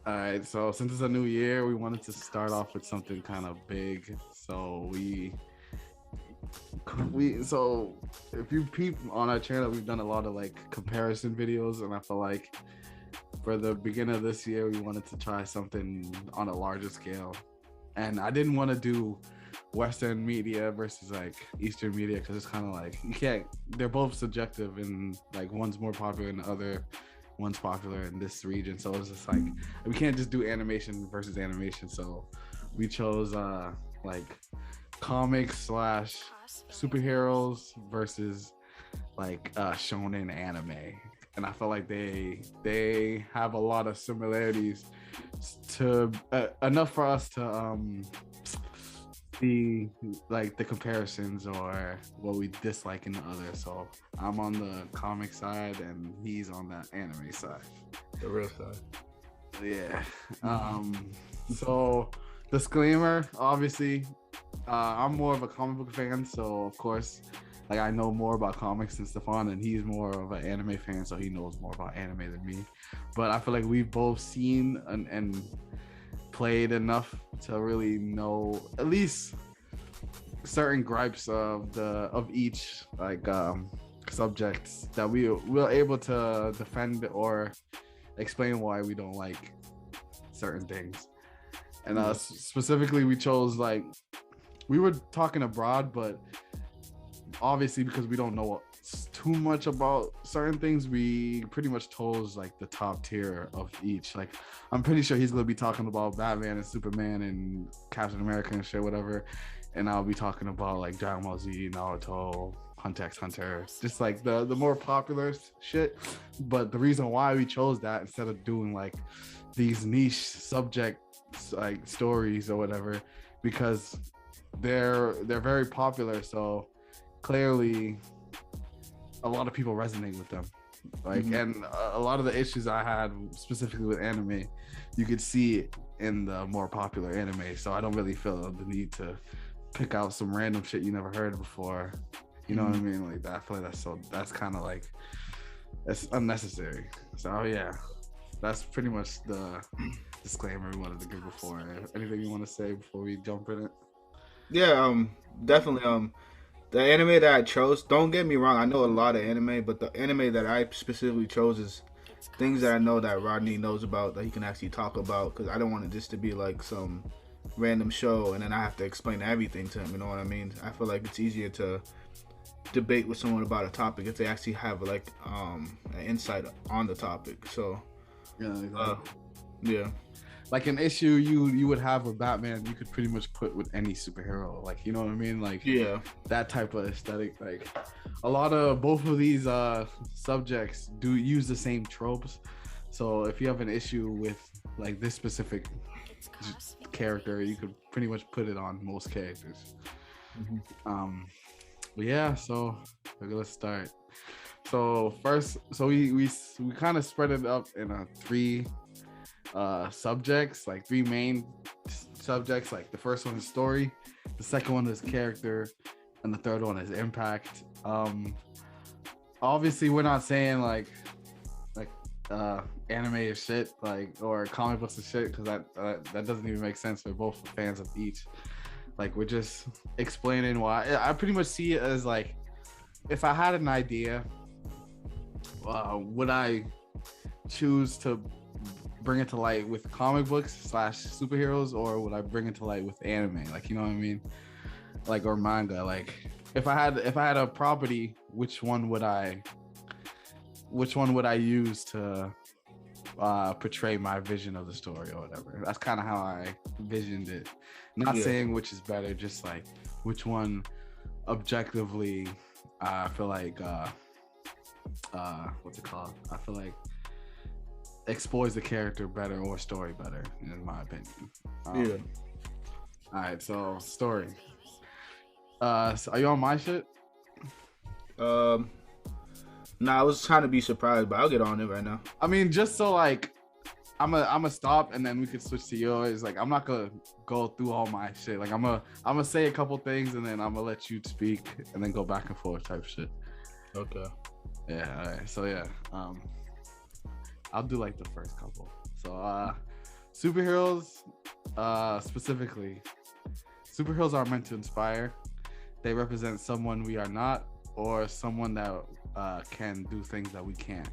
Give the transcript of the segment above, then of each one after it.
All right, so since it's a new year, we wanted to start off with something kind of big. So so if you peep on our channel, we've done a lot of like comparison videos, and I feel like for the beginning of this year, we wanted to try something on a larger scale. And I didn't want to do Western media versus like Eastern media because it's kind of like you can't. They're both subjective, and like one's more popular than the other. One's popular in this region, so it's just like we can't just do animation versus animation. So we chose like comics slash superheroes versus like shonen anime, and I feel like they have a lot of similarities to enough for us to see like the comparisons or what we dislike in the other. So I'm on the comic side and he's on the anime side. The real side. Yeah. So disclaimer, obviously, I'm more of a comic book fan, so of course, like I know more about comics than Stefan, and he's more of an anime fan, so he knows more about anime than me. But I feel like we've both seen and played enough to really know at least certain gripes of each like subjects that we're able to defend or explain why we don't like certain things. And specifically we chose like we were talking abroad, but obviously because we don't know too much about certain things, we pretty much chose like the top tier of each. Like I'm pretty sure he's gonna be talking about Batman and Superman and Captain America and shit, whatever, and I'll be talking about like Dragon Ball Z, Naruto, Hunter x Hunter, just like the more popular shit. But the reason why we chose that instead of doing like these niche subject like stories or whatever, because they're very popular, so clearly a lot of people resonate with them. Like, and a lot of the issues I had specifically with anime, you could see it in the more popular anime. So I don't really feel the need to pick out some random shit you never heard before. You know what I mean? Like that. I feel like that's kind of like that's unnecessary. So yeah, that's pretty much the disclaimer we wanted to give before. Anything you want to say before we jump in it? Yeah, definitely. The anime that I chose, don't get me wrong, I know a lot of anime, but the anime that I specifically chose is things that I know that Rodney knows about that he can actually talk about, because I don't want it just to be like some random show and then I have to explain everything to him, you know what I mean? I feel like it's easier to debate with someone about a topic if they actually have like an insight on the topic. So Yeah, exactly. yeah. Like an issue you would have with Batman, you could pretty much put with any superhero. Like, you know what I mean? Like, Yeah. that type of aesthetic. Like, a lot of both of these subjects do use the same tropes. So if you have an issue with like this specific character, you could pretty much put it on most characters. But yeah, so let's start. So first, so we kind of spread it up in a three subjects, like three main subjects. Like the first one is story, the second one is character, and the third one is impact. Obviously we're not saying like anime is shit, like, or comic books is shit, because that doesn't even make sense. We're both fans of each. Like, we're just explaining why. I pretty much see it as like, if I had an idea, would I choose to bring it to light with comic books slash superheroes, or would I bring it to light with anime? Like, you know what I mean? Like, or manga. Like, if I had a property, which one would I use to portray my vision of the story or whatever? That's kind of how I visioned it. Not saying which is better, just like which one objectively I feel like what's it called? I feel like explores the character better or story better, in my opinion. All right, so story. So are you on my shit? Nah, I was trying to be surprised, but I'll get on it right now. I mean, just so like I'm a stop and then we could switch to yours. Like, I'm not gonna go through all my shit. Like, I'm gonna say a couple things and then I'm gonna let you speak and then go back and forth type shit. Okay. Yeah. All right. So yeah. I'll do like the first couple. So Superheroes, specifically, superheroes are meant to inspire. They represent someone we are not, or someone that can do things that we can't.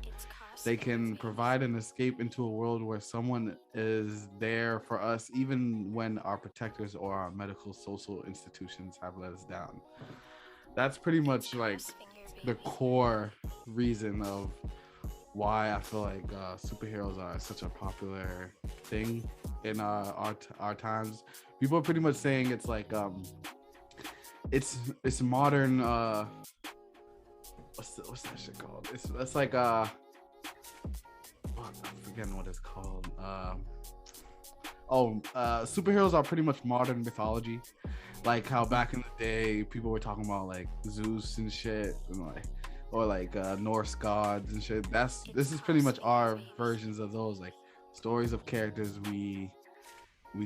They can provide an escape into a world where someone is there for us, even when our protectors or our medical social institutions have let us down. That's pretty much like the core reason of why I feel like superheroes are such a popular thing in our times. People are pretty much saying it's like it's modern what's that shit called? It's like I'm forgetting what it's called. Superheroes are pretty much modern mythology, like how back in the day people were talking about like Zeus and shit, and like or like Norse gods and shit. This is pretty much our versions of those, like stories of characters we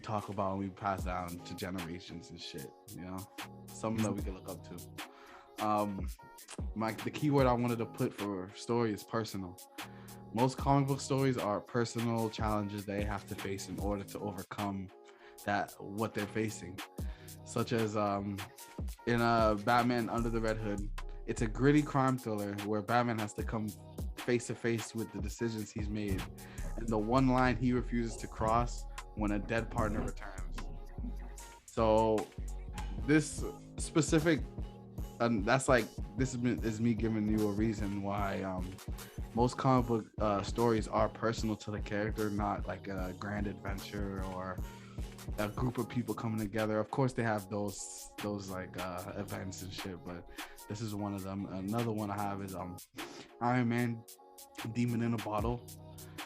talk about and we pass down to generations and shit. You know, something that we can look up to. The keyword I wanted to put for story is personal. Most comic book stories are personal challenges they have to face in order to overcome what they're facing, such as in Batman Under the Red Hood. It's a gritty crime thriller where Batman has to come face to face with the decisions he's made and the one line he refuses to cross when a dead partner returns. So this specific is me giving you a reason why most comic book stories are personal to the character, not like a grand adventure or a group of people coming together. Of course they have those like events and shit, but this is one of them. Another one I have is Iron Man Demon in a Bottle.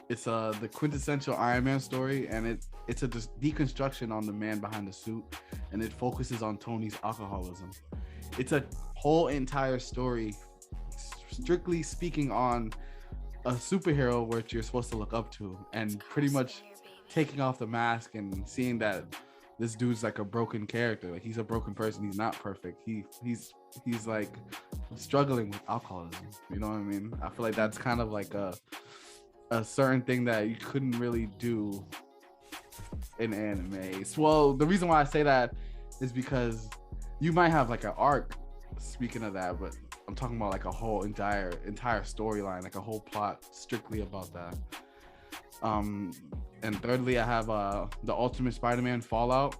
It's the quintessential Iron Man story, and it's a deconstruction on the man behind the suit, and it focuses on Tony's alcoholism. It's a whole entire story strictly speaking on a superhero which you're supposed to look up to, and pretty much taking off the mask and seeing that this dude's like a broken character. Like, he's a broken person. He's not perfect. He's like struggling with alcoholism. You know what I mean? I feel like that's kind of like a certain thing that you couldn't really do in anime. Well, the reason why I say that is because you might have like an arc, speaking of that, but I'm talking about like a whole entire storyline, like a whole plot strictly about that. And thirdly, I have the Ultimate Spider-Man Fallout.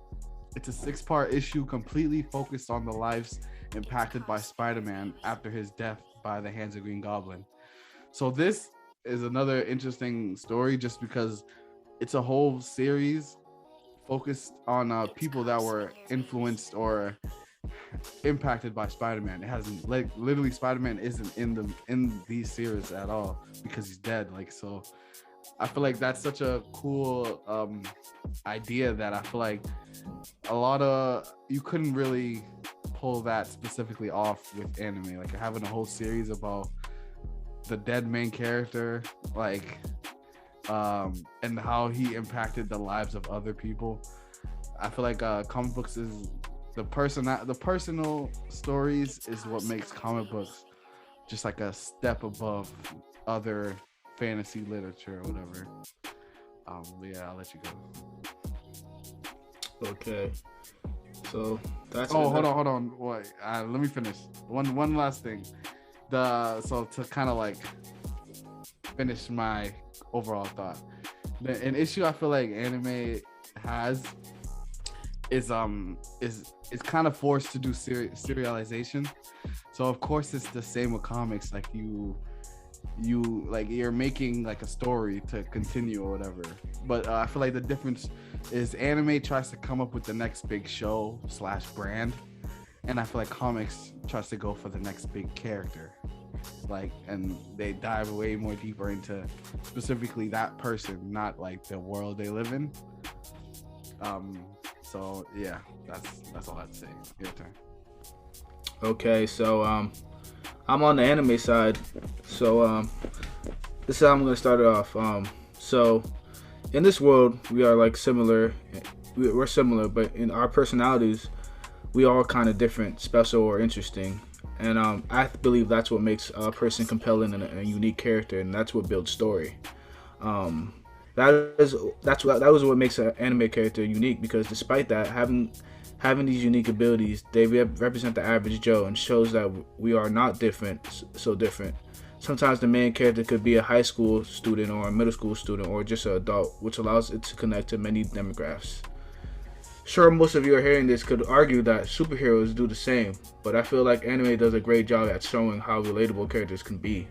It's a 6-part issue completely focused on the lives impacted by Spider-Man after his death by the hands of Green Goblin. So this is another interesting story just because it's a whole series focused on people that were influenced or impacted by Spider-Man. It hasn't, like, literally Spider-Man isn't in these series at all because he's dead. Like, so I feel like that's such a cool idea that I feel like you couldn't really pull that specifically off with anime, like having a whole series about the dead main character, like and how he impacted the lives of other people. I feel like comic books is the personal stories is what makes comic books just like a step above other fantasy literature or whatever. Yeah, I'll let you go. Okay, so that's hold on wait, let me finish one last thing. So to kind of like finish my overall thought, an issue I feel like anime has is kind of forced to do serialization. So of course it's the same with comics, like you're making like a story to continue or whatever, but I feel like the difference is anime tries to come up with the next big show / brand, and I feel like comics tries to go for the next big character, like, and they dive way more deeper into specifically that person, not like the world they live in. So yeah, that's all I have to say. Your turn. Okay, so I'm on the anime side, so this is how I'm gonna start it off. So in this world, we are like similar. We're similar, but in our personalities, we are kind of different, special, or interesting. And I believe that's what makes a person compelling and a unique character, and that's what builds story. That was what makes an anime character unique, because despite that, having these unique abilities, they represent the average Joe and shows that we are not different, so different. Sometimes the main character could be a high school student or a middle school student or just an adult, which allows it to connect to many demographics. Sure, most of you are hearing this could argue that superheroes do the same, but I feel like anime does a great job at showing how relatable characters can be.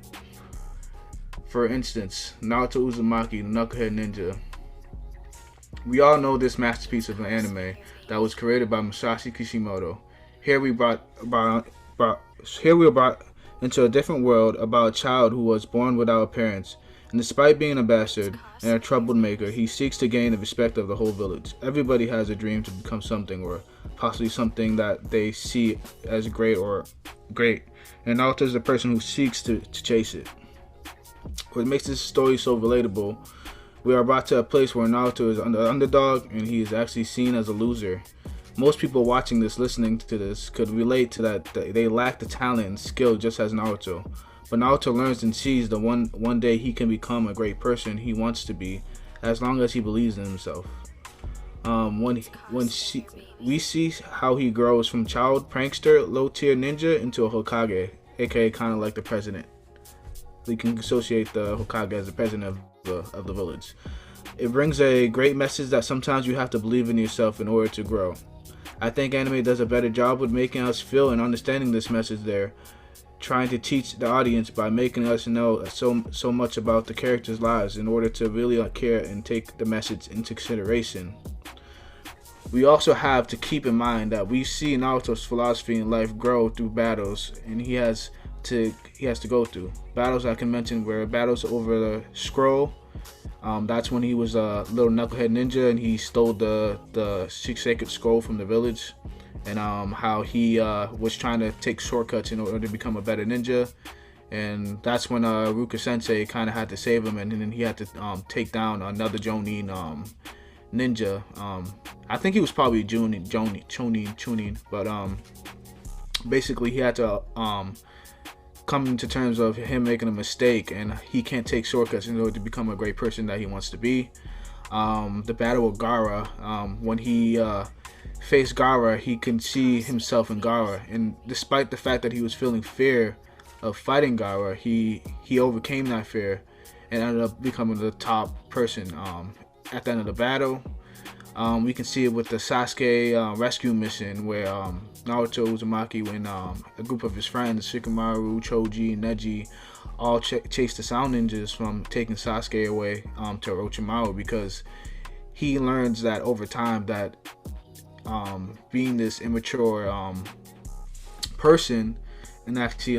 For instance, Naruto Uzumaki, the Knucklehead Ninja. We all know this masterpiece of an anime that was created by Masashi Kishimoto. Here we are brought into a different world about a child who was born without parents, and despite being a bastard and a troublemaker, he seeks to gain the respect of the whole village. Everybody has a dream to become something, or possibly something that they see as great, and Naruto is the person who seeks to chase it. What makes this story so relatable, we are brought to a place where Naruto is the underdog and he is actually seen as a loser. Most people watching this, listening to this, could relate to that. They lack the talent and skill just as Naruto. But Naruto learns and sees that one day he can become a great person he wants to be, as long as he believes in himself. We see how he grows from child prankster, low tier ninja into a Hokage, aka kind of like the president. We can associate the Hokage as the president of the village. It brings a great message that sometimes you have to believe in yourself in order to grow. I think anime does a better job with making us feel and understanding this message there, trying to teach the audience by making us know so much about the characters' lives in order to really care and take the message into consideration. We also have to keep in mind that we see Naruto's philosophy in life grow through battles, and he has to go through battles. I can mention where battles over the scroll. That's when he was a little knucklehead ninja and he stole the sacred scroll from the village, and how he was trying to take shortcuts in order to become a better ninja. And that's when Ruka Sensei kind of had to save him, and then he had to take down another Jonin ninja. I think he was probably Chunin, but basically he had to come to terms of him making a mistake, and he can't take shortcuts in order to become a great person that he wants to be. The battle with Gaara, when he faced Gaara, he can see himself in Gaara, and despite the fact that he was feeling fear of fighting Gaara, he overcame that fear and ended up becoming the top person at the end of the battle. We can see it with the Sasuke rescue mission, where Naruto Uzumaki, when a group of his friends, Shikamaru, Choji, and Neji, all chased the Sound Ninjas from taking Sasuke away to Orochimaru, because he learns that over time that being this immature person and actually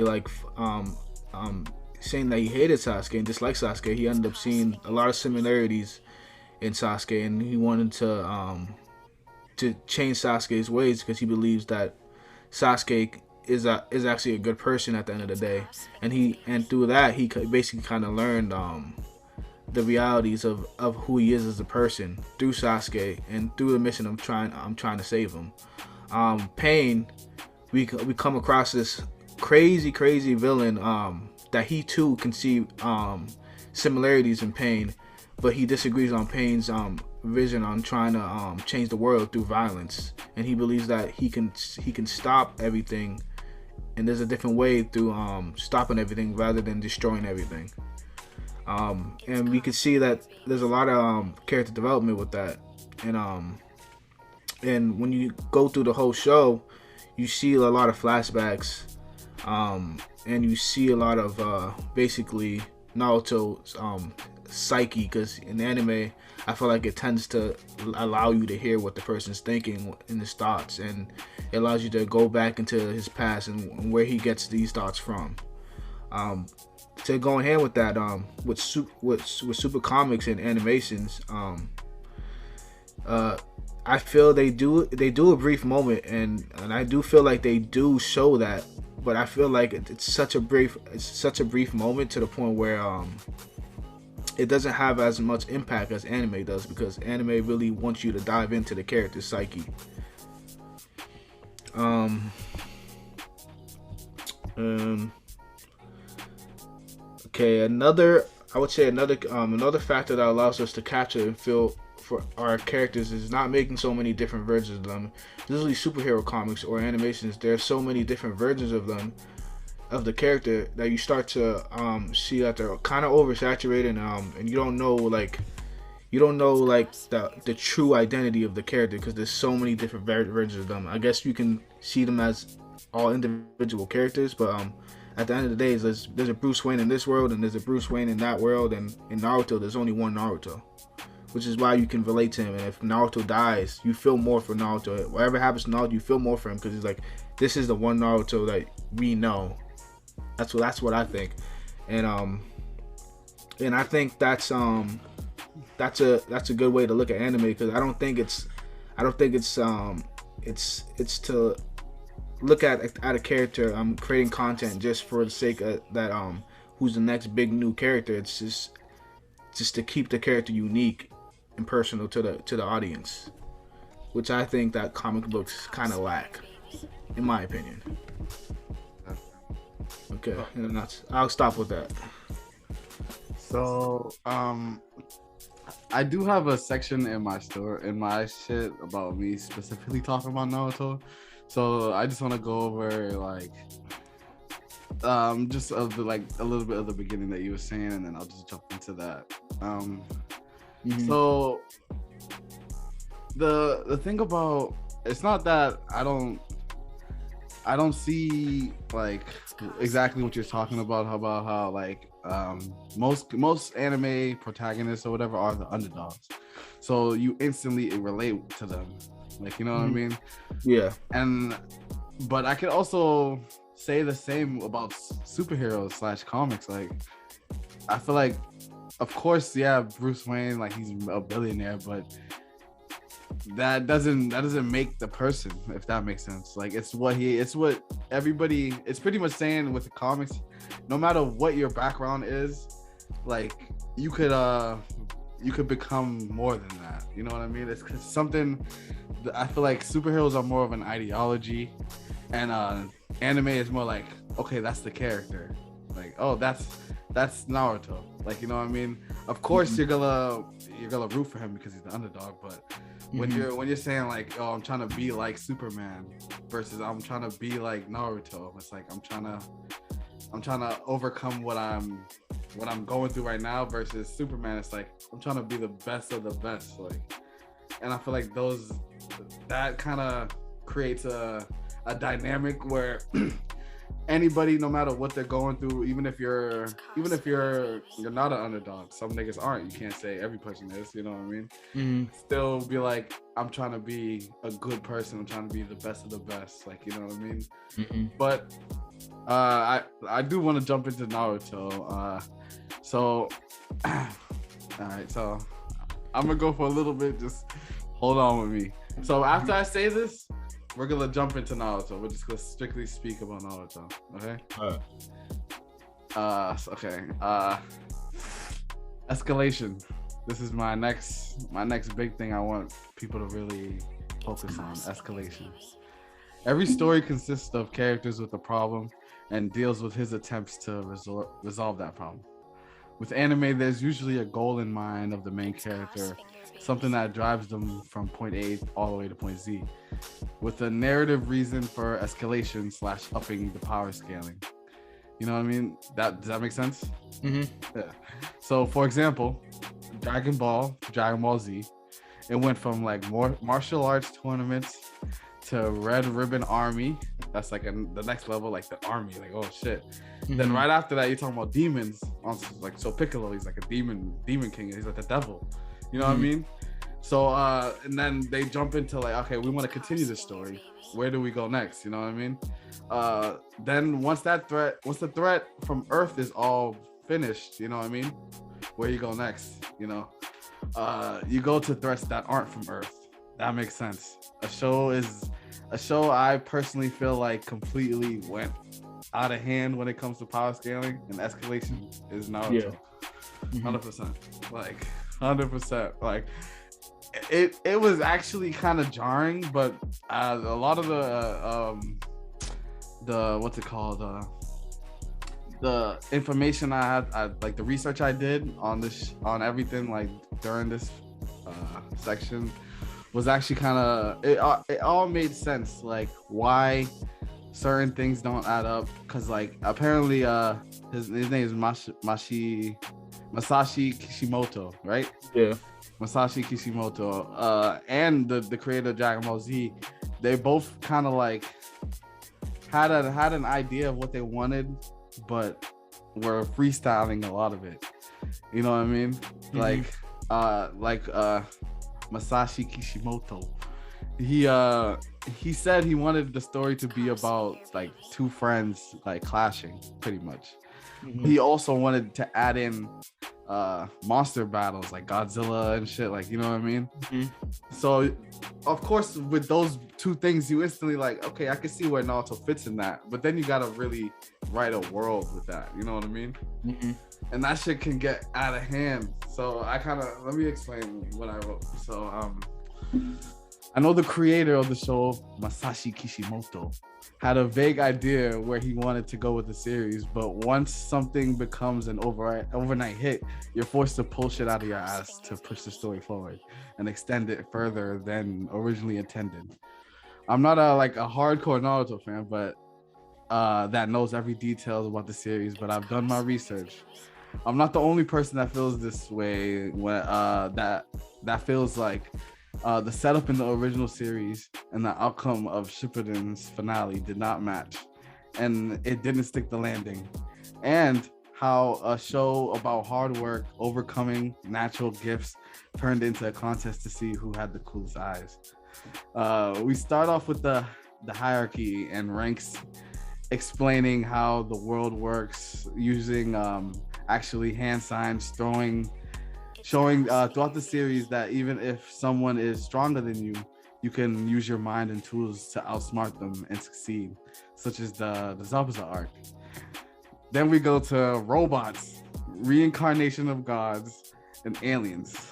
saying that he hated Sasuke and disliked Sasuke, he ended up seeing a lot of similarities in Sasuke, and he wanted to change Sasuke's ways, because he believes that Sasuke is actually a good person at the end of the day, and through that he basically kind of learned the realities of who he is as a person through Sasuke and through the mission I'm trying to save him. Pain, we come across this crazy villain that he too can see similarities in Pain, but he disagrees on Pain's vision on trying to change the world through violence, and he believes that he can stop everything, and there's a different way through stopping everything rather than destroying everything. And we can see that there's a lot of character development with that, and when you go through the whole show, you see a lot of flashbacks, and you see a lot of basically Naruto's psyche, because in anime I feel like it tends to allow you to hear what the person's thinking in his thoughts, and it allows you to go back into his past and where he gets these thoughts from. To go in hand with that, with super comics and animations, I feel they do a brief moment, and I do feel like they do show that, but I feel like it's such a brief moment to the point where it doesn't have as much impact as anime does, because anime really wants you to dive into the character's psyche. Okay, another I would say another factor that allows us to capture and feel for our characters is not making so many different versions of them. Usually superhero comics or animations, there's so many different versions of them, of the character, that you start to see that they're kind of oversaturated, and you don't know like the true identity of the character because there's so many different versions of them. I guess you can see them as all individual characters, but at the end of the day, there's a Bruce Wayne in this world and there's a Bruce Wayne in that world, and in Naruto there's only one Naruto, which is why you can relate to him. And if Naruto dies, you feel more for Naruto. Whatever happens to Naruto, you feel more for him because he's like, this is the one Naruto that we know. That's what I think, and I think that's a good way to look at anime, because I don't think it's to look at a character creating content just for the sake of that who's the next big new character. It's just to keep the character unique and personal to the audience, which I think that comic books kind of lack, in my opinion. Okay, and I'll stop with that. So I do have a section in my shit about me specifically talking about Naruto. So I just want to go over like just of the, like a little bit of the beginning that you were saying, and then I'll just jump into that. So the thing about, it's not that I don't see like exactly what you're talking about how like most anime protagonists or whatever are the underdogs, so you instantly relate to them, like, you know what I mean? Yeah. But I could also say the same about superheroes / comics. Like, I feel like, of course, yeah, Bruce Wayne, like, he's a billionaire, but that doesn't make the person, if that makes sense. Like, it's what everybody, it's pretty much saying with the comics, no matter what your background is, like, you could become more than that, you know what I mean? It's something, I feel like superheroes are more of an ideology, and anime is more like, okay, that's the character, like, oh, that's Naruto, like, you know what I mean? Of course, you're gonna root for him because he's the underdog, but when you're saying like, oh, I'm trying to be like Superman versus I'm trying to be like Naruto, it's like I'm trying to overcome what I'm going through right now, versus Superman, it's like I'm trying to be the best of the best, like. And I feel like that kind of creates a dynamic where anybody, no matter what they're going through, even if you're not an underdog, some niggas aren't, you can't say every person is, you know what I mean? Still be like, I'm trying to be a good person, I'm trying to be the best of the best, like, you know what I mean? But I do want to jump into Naruto. So all right, so I'm gonna go for a little bit, just hold on with me. So after I say this, we're gonna jump into Naruto. We're just gonna strictly speak about Naruto, okay? Okay. Escalation. This is my next big thing I want people to really focus on. Escalation. Every story consists of characters with a problem and deals with his attempts to resolve that problem. With anime, there's usually a goal in mind of the main character, something that drives them from point A all the way to point Z, with a narrative reason for escalation / upping the power scaling. You know what I mean? Does that make sense? Yeah. So, for example, Dragon Ball Z, it went from like more martial arts tournaments to Red Ribbon Army. That's like the next level, like the army, like, oh shit. Then right after that, you're talking about demons. Like, so Piccolo, he's like a demon king. He's like the devil. You know what I mean? So and then they jump into like, okay, we want to continue this story. Where do we go next? You know what I mean? Then once the threat from Earth is all finished, you know what I mean? Where you go next? You know, you go to threats that aren't from Earth. That makes sense. A show I personally feel like completely went out of hand when it comes to power scaling and escalation is Naruto. 100%. Like 100%. Like it was actually kind of jarring, but a lot of the what's it called, the information like the research I did on this, on everything, like during this section, was actually kind of it all made sense, like why certain things don't add up. Because like apparently his name is Masashi Kishimoto, right? Yeah. Masashi Kishimoto, and the creator of Dragon Ball Z, they both kind of like had an idea of what they wanted, but were freestyling a lot of it. You know what I mean? Mm-hmm. Like Masashi Kishimoto, he said he wanted the story to be about like two friends like clashing, pretty much. Mm-hmm. He also wanted to add in monster battles like Godzilla and shit, like, you know what I mean? Mm-hmm. So of course with those two things you instantly like, okay, I can see where Naruto fits in that, but then you gotta really write a world with that, you know what I mean? Mm-hmm. And that shit can get out of hand. So let me explain what I wrote. So I know the creator of the show, Masashi Kishimoto, had a vague idea where he wanted to go with the series, but once something becomes an overnight hit, you're forced to pull shit out of your ass to push the story forward and extend it further than originally intended. I'm not a hardcore Naruto fan, but that knows every detail about the series, but I've done my research. I'm not the only person that feels this way, when that feels like the setup in the original series and the outcome of Shippuden's finale did not match, and it didn't stick the landing. And how a show about hard work, overcoming natural gifts, turned into a contest to see who had the coolest eyes. We start off with the hierarchy and ranks, explaining how the world works using actually hand signs, showing throughout the series that even if someone is stronger than you, you can use your mind and tools to outsmart them and succeed, such as the Zabuza arc. Then we go to robots, reincarnation of gods, and aliens.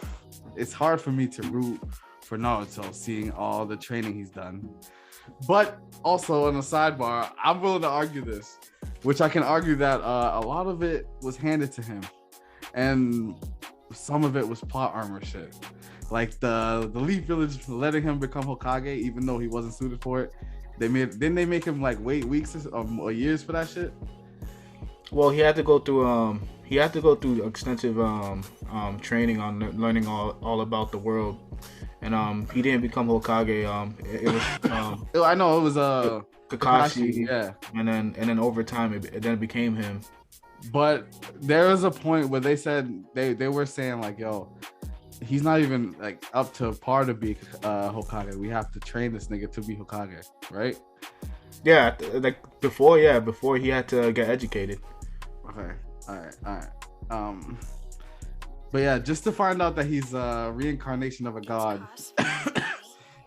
It's hard for me to root for Naruto, seeing all the training he's done. But also on a sidebar, I'm willing to argue this, which I can argue that a lot of it was handed to him, and some of it was plot armor shit. Like the Leaf Village letting him become Hokage, even though he wasn't suited for it. Didn't they make him like wait weeks or years for that shit? Well, he had to go through extensive training on learning all about the world, and he didn't become Hokage. It was I know it was Kakashi, yeah, and then over time it then became him. But there was a point where they said they were saying like, yo, he's not even like up to par to be Hokage. We have to train this nigga to be Hokage, right? Yeah, like before he had to get educated. Okay, all right. But yeah, just to find out that he's a reincarnation of a god,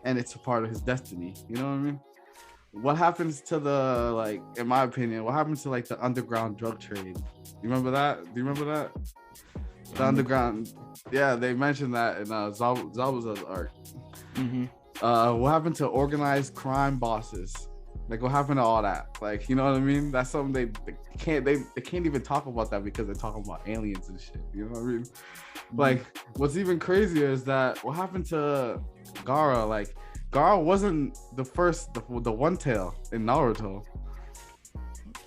and it's a part of his destiny. You know what I mean? What happens to the, like, in my opinion, what happens to like the underground drug trade? You remember that? Do you remember that? The underground, yeah, they mentioned that in Zabuza's arc. Mm-hmm. What happened to organized crime bosses? Like, what happened to all that? Like, you know what I mean? That's something they can't even talk about that because they're talking about aliens and shit. You know what I mean? Like, what's even crazier is that what happened to Gaara? Like, Gaara wasn't the first, the one tail in Naruto.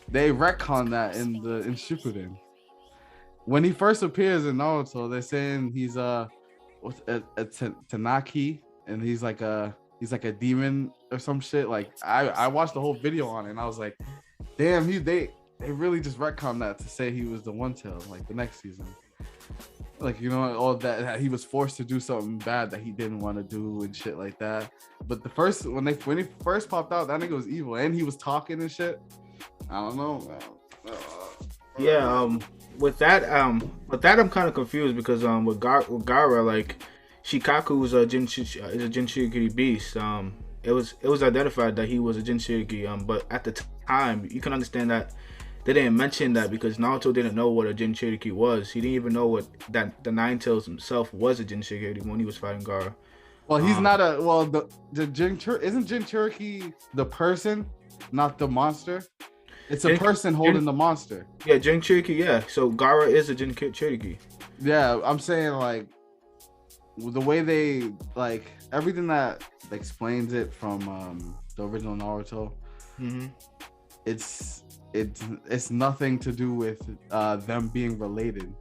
They retcon that in Shippuden. When he first appears in Naruto, they're saying he's a Tanaki, and he's like a demon or some shit. Like, I watched the whole video on it, and I was like, damn, they really just retconned that to say he was the one tail, like the next season. Like, you know, all that he was forced to do something bad that he didn't want to do and shit like that. But when he first popped out, that nigga was evil, and he was talking and shit. I don't know, man. Yeah, with that I'm kind of confused because with Gaara, like, Shikaku is a Jinchuriki beast. It was identified that he was a Jinchuriki, but at the time you can understand that they didn't mention that because Naruto didn't know what a Jinchuriki was. He didn't even know that the Nine Tails himself was a Jinchuriki when he was fighting Gaara. Well, he's not the isn't Jinchuriki the person, not the monster? It's a person holding the monster. Yeah, Jin Cherokee. Yeah, so Gara is a Jin Cherokee. Yeah, I'm saying like the way they like everything that explains it from the original Naruto. Mm-hmm. It's nothing to do with them being related.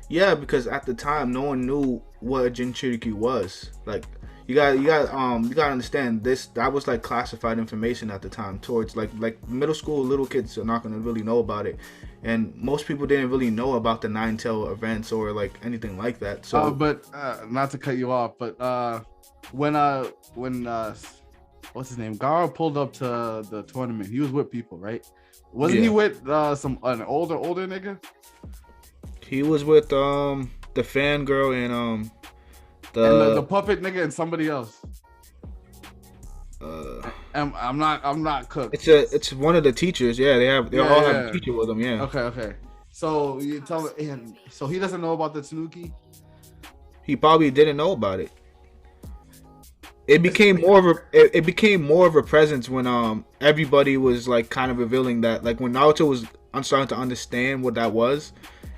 Yeah, because at the time, no one knew what a Jin Cherokee was. Like, you got to understand this. That was like classified information at the time. Towards like middle school, little kids are not gonna really know about it, and most people didn't really know about the Nine Tail events or like anything like that. So, but not to cut you off, but when what's his name? Gara pulled up to the tournament. He was with people, right? Wasn't he with an older nigga? He was with the fangirl and the puppet nigga and somebody else. I'm not cooked. It's one of the teachers. Yeah, they all have a teacher with them. Yeah. Okay. So you tell me, and so he doesn't know about the Tanuki. He probably didn't know about it. It became more of a presence when everybody was like kind of revealing that, like when Naruto was starting to understand what that was,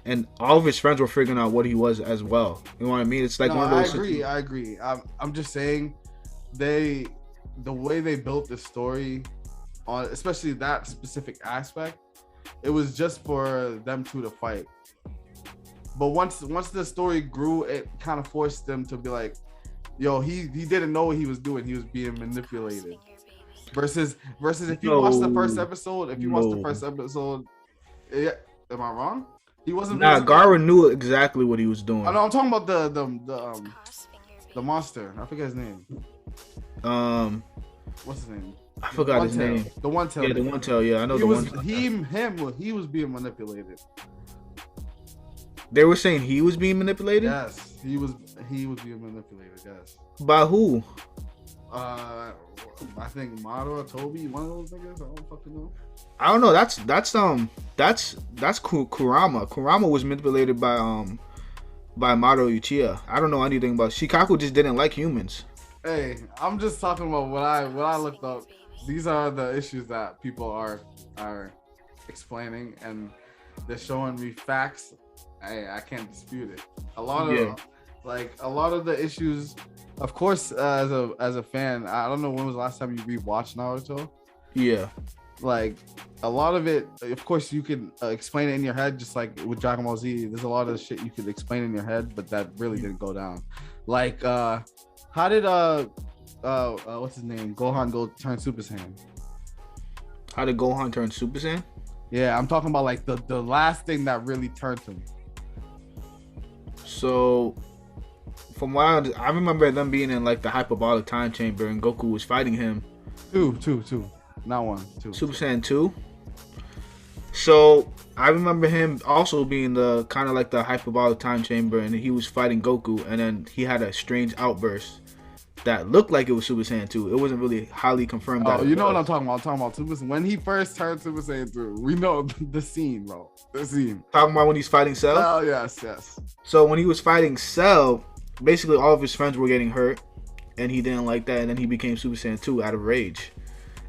and all of his friends were figuring out what he was as well. You know what I mean? It's like one of those. I agree. I'm just saying, the way they built the story, on especially that specific aspect, it was just for them two to fight. But once the story grew, it kind of forced them to be like, yo, he didn't know what he was doing. He was being manipulated. Versus if you watch the first episode, am I wrong? He wasn't. Nah, Gara knew exactly what he was doing. I know. I'm talking about the monster. I forget his name. What's his name? I forgot his name. The One Tail. Yeah, the One Tail. Yeah, I know the One Tail. He was being manipulated. They were saying he was being manipulated? Yes, he was being manipulated. Yes. By who? I think Maro or Toby, one of those niggas. I don't fucking know. I don't know. That's Kurama. Kurama was manipulated by Maro Uchiha. I don't know anything about Shikaku. Just didn't like humans. Hey, I'm just talking about what I looked up. These are the issues that people are explaining, and they're showing me facts. I can't dispute it. A lot of the issues, of course, as a fan, I don't know when was the last time you rewatched Naruto. Yeah. Like a lot of it, of course, you could explain it in your head, just like with Dragon Ball Z. There's a lot of shit you could explain in your head, but that really didn't go down. Like, how did what's his name? Gohan go turn Super Saiyan? How did Gohan turn Super Saiyan? Yeah, I'm talking about like the last thing that really turned him. So, from what I remember them being in like the hyperbolic time chamber, and Goku was fighting him. Two, not one. Two. Super Saiyan 2. So I remember him also being the kind of like the hyperbolic time chamber, and he was fighting Goku, and then he had a strange outburst that looked like it was Super Saiyan 2. It wasn't really highly confirmed. Oh, you know what I'm talking about? I'm talking about Super Saiyan. When he first turned Super Saiyan 2, we know the scene, bro. The scene. Talking about when he's fighting Cell? Oh, yes. So when he was fighting Cell, basically all of his friends were getting hurt, and he didn't like that, and then he became Super Saiyan 2 out of rage.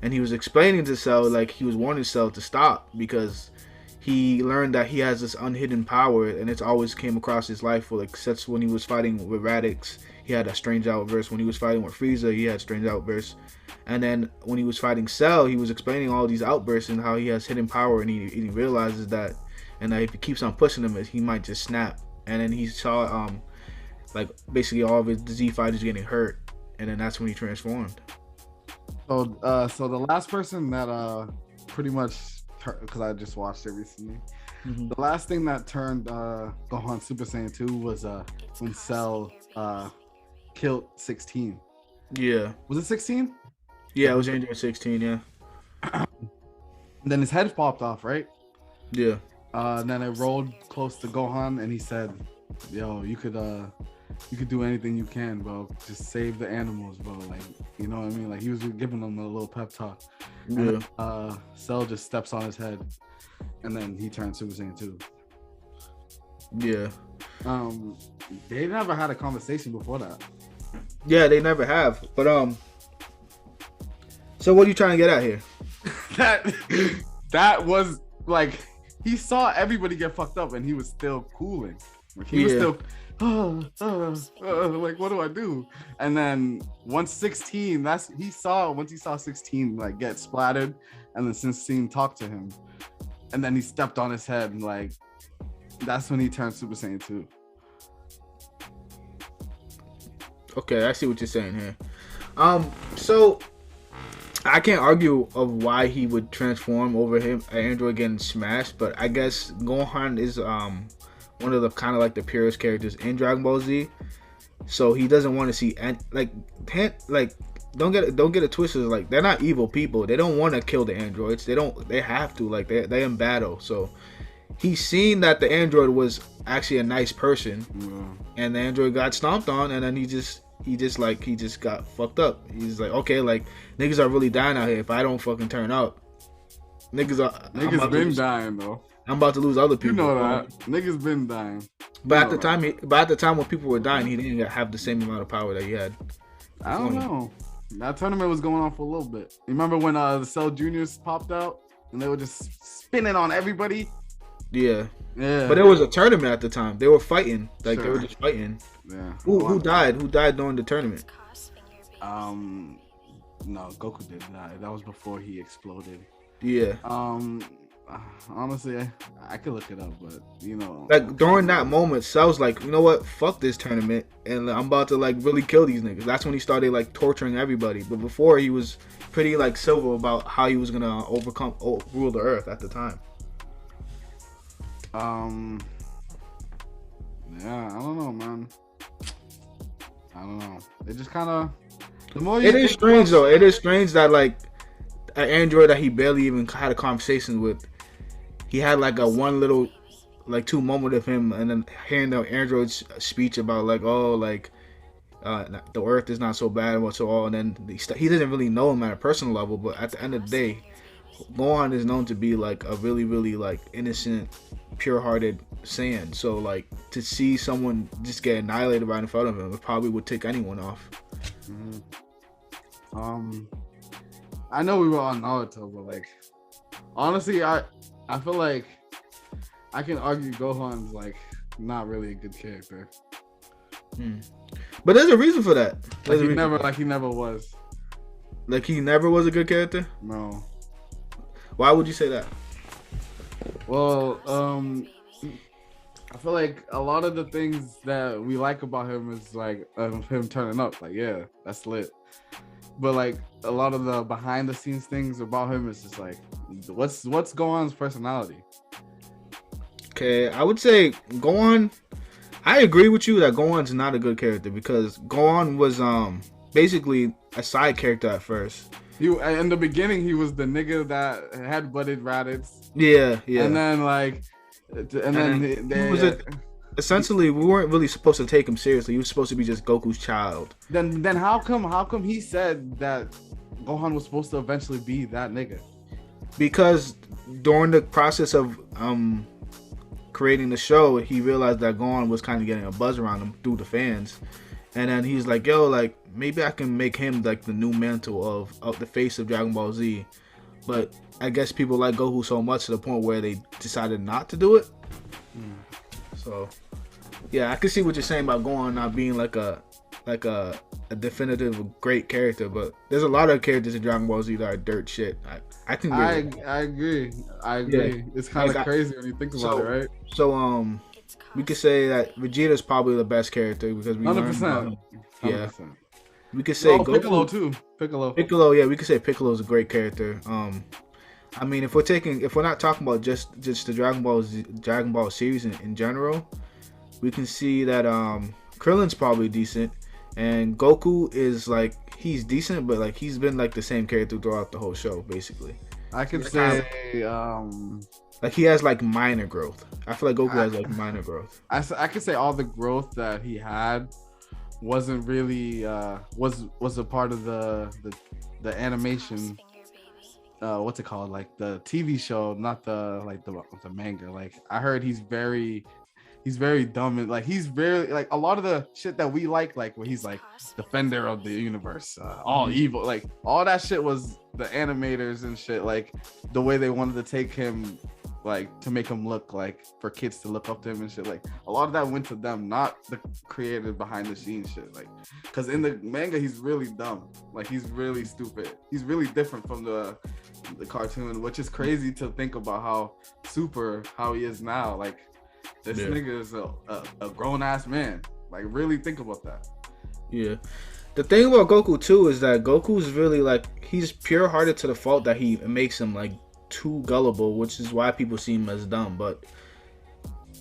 And he was explaining to Cell, like he was warning Cell to stop, because he learned that he has this unhidden power, and it's always came across his life. Like, since when he was fighting with Radix, he had a strange outburst. When he was fighting with Frieza, he had strange outbursts. And then when he was fighting Cell, he was explaining all these outbursts and how he has hidden power, and he realizes that, and that if he keeps on pushing him, he might just snap. And then he saw like basically all of his Z fighters getting hurt, and then that's when he transformed. So the last person that pretty much, because I just watched it recently, the last thing that turned Gohan Super Saiyan 2 was when Cell killed 16. Yeah. Was it 16? Yeah, it was Android 16. Yeah. Then his head popped off, right? Yeah. And then it rolled close to Gohan, and he said, "Yo, you could do anything you can, bro. Just save the animals, bro. Like, you know what I mean? Like, he was giving them a little pep talk." Yeah. And Cell just steps on his head, and then he turns Super Saiyan 2. Yeah. They never had a conversation before that. Yeah, they never have. But so what are you trying to get at here? that was like he saw everybody get fucked up and he was still cooling. Like, he was still like, what do I do? And then once he saw 16 like get splattered, and then 16 talked to him, and then he stepped on his head, and like that's when he turned Super Saiyan 2. Okay, I see what you're saying here. So I can't argue of why he would transform over him Android getting smashed, but I guess Gohan is one of the kind of like the purest characters in Dragon Ball Z, so he doesn't want to see don't get it twisted. Like, they're not evil people. They don't want to kill the androids. They have to. Like, they're in battle. So he's seen that the android was actually a nice person, and the android got stomped on, and then he just got fucked up. He's like, okay, like, niggas are really dying out here. If I don't fucking turn up, niggas been dying though. I'm about to lose other people. You know that. Niggas been dying. But at the time when people were dying, he didn't have the same amount of power that he had. I don't know. That tournament was going on for a little bit. You remember when the Cell Juniors popped out and they were just spinning on everybody? Yeah. But it was a tournament at the time. They were fighting. Like, They were just fighting. Yeah. Who died? Who died during the tournament? No, Goku did die. That was before he exploded. Yeah. Honestly, I could look it up, but you know, like during that moment, Cell's like, you know what, fuck this tournament, and I'm about to like really kill these niggas. That's when he started like torturing everybody. But before, he was pretty like civil about how he was gonna rule the earth at the time. Yeah, I don't know, man. I don't know. It just kind of. It is strange though. It is strange that like an android that he barely even had a conversation with, he had like a one little, like 2 moment of him, and then hearing the android's speech about like, oh, like the earth is not so bad whatsoever, and then he didn't really know him at a personal level, but at the end of the day, Gohan is known to be like a really, really like innocent, pure-hearted Saiyan. So like to see someone just get annihilated right in front of him, it probably would take anyone off. I know we were on Naruto, but like honestly, I feel like I can argue Gohan's like not really a good character. But there's a reason for that. He never was. Like he never was a good character? No. Why would you say that? Well, I feel like a lot of the things that we like about him is like him turning up. Like, yeah, that's lit. But like a lot of the behind the scenes things about him is just like, what's Gohan's personality? Okay, I would say Gohan. I agree with you that Gohan's not a good character because Gohan was basically a side character at first. In the beginning, he was the nigga that had butted Raditz. Yeah. And then like, essentially, we weren't really supposed to take him seriously. He was supposed to be just Goku's child. Then how come he said that Gohan was supposed to eventually be that nigga? Because during the process of creating the show, he realized that Gohan was kind of getting a buzz around him through the fans, and then he's like, yo, like maybe I can make him like the new mantle of the face of Dragon Ball Z. But I guess people like Goku so much to the point where they decided not to do it. So yeah, I can see what you're saying about Gohan not being like a definitive great character, but there's a lot of characters in Dragon Ball Z that are dirt shit. I think I agree. Yeah. It's kind of crazy when you think about it, right? So we could say that Vegeta's probably the best character because we 100%. Yeah. We could say Goku, Piccolo too. Piccolo, yeah, we could say Piccolo's a great character. I mean, if we're not talking about just the Dragon Ball series in general, we can see that Krillin's probably decent, and Goku is like he's decent, but like he's been like the same character throughout the whole show, basically. I could say like he has like minor growth. I feel like Goku has like minor growth. I could say all the growth that he had wasn't really was a part of the animation. What's it called? Like the TV show, not the manga. Like I heard he's very he's very dumb, and like he's very like a lot of the shit that we like where he's like defender of the universe, all evil, like all that shit was the animators and shit, like the way they wanted to take him, like to make him look like for kids to look up to him and shit. Like a lot of that went to them, not the creator behind the scenes shit. Like, because in the manga he's really dumb, like he's really stupid. He's really different from the cartoon, which is crazy to think about how he is now. Like this nigga is a grown ass man. Like really think about that. Yeah. The thing about Goku too is that Goku's really like, he's pure hearted to the fault that he makes him like too gullible, which is why people see him as dumb. But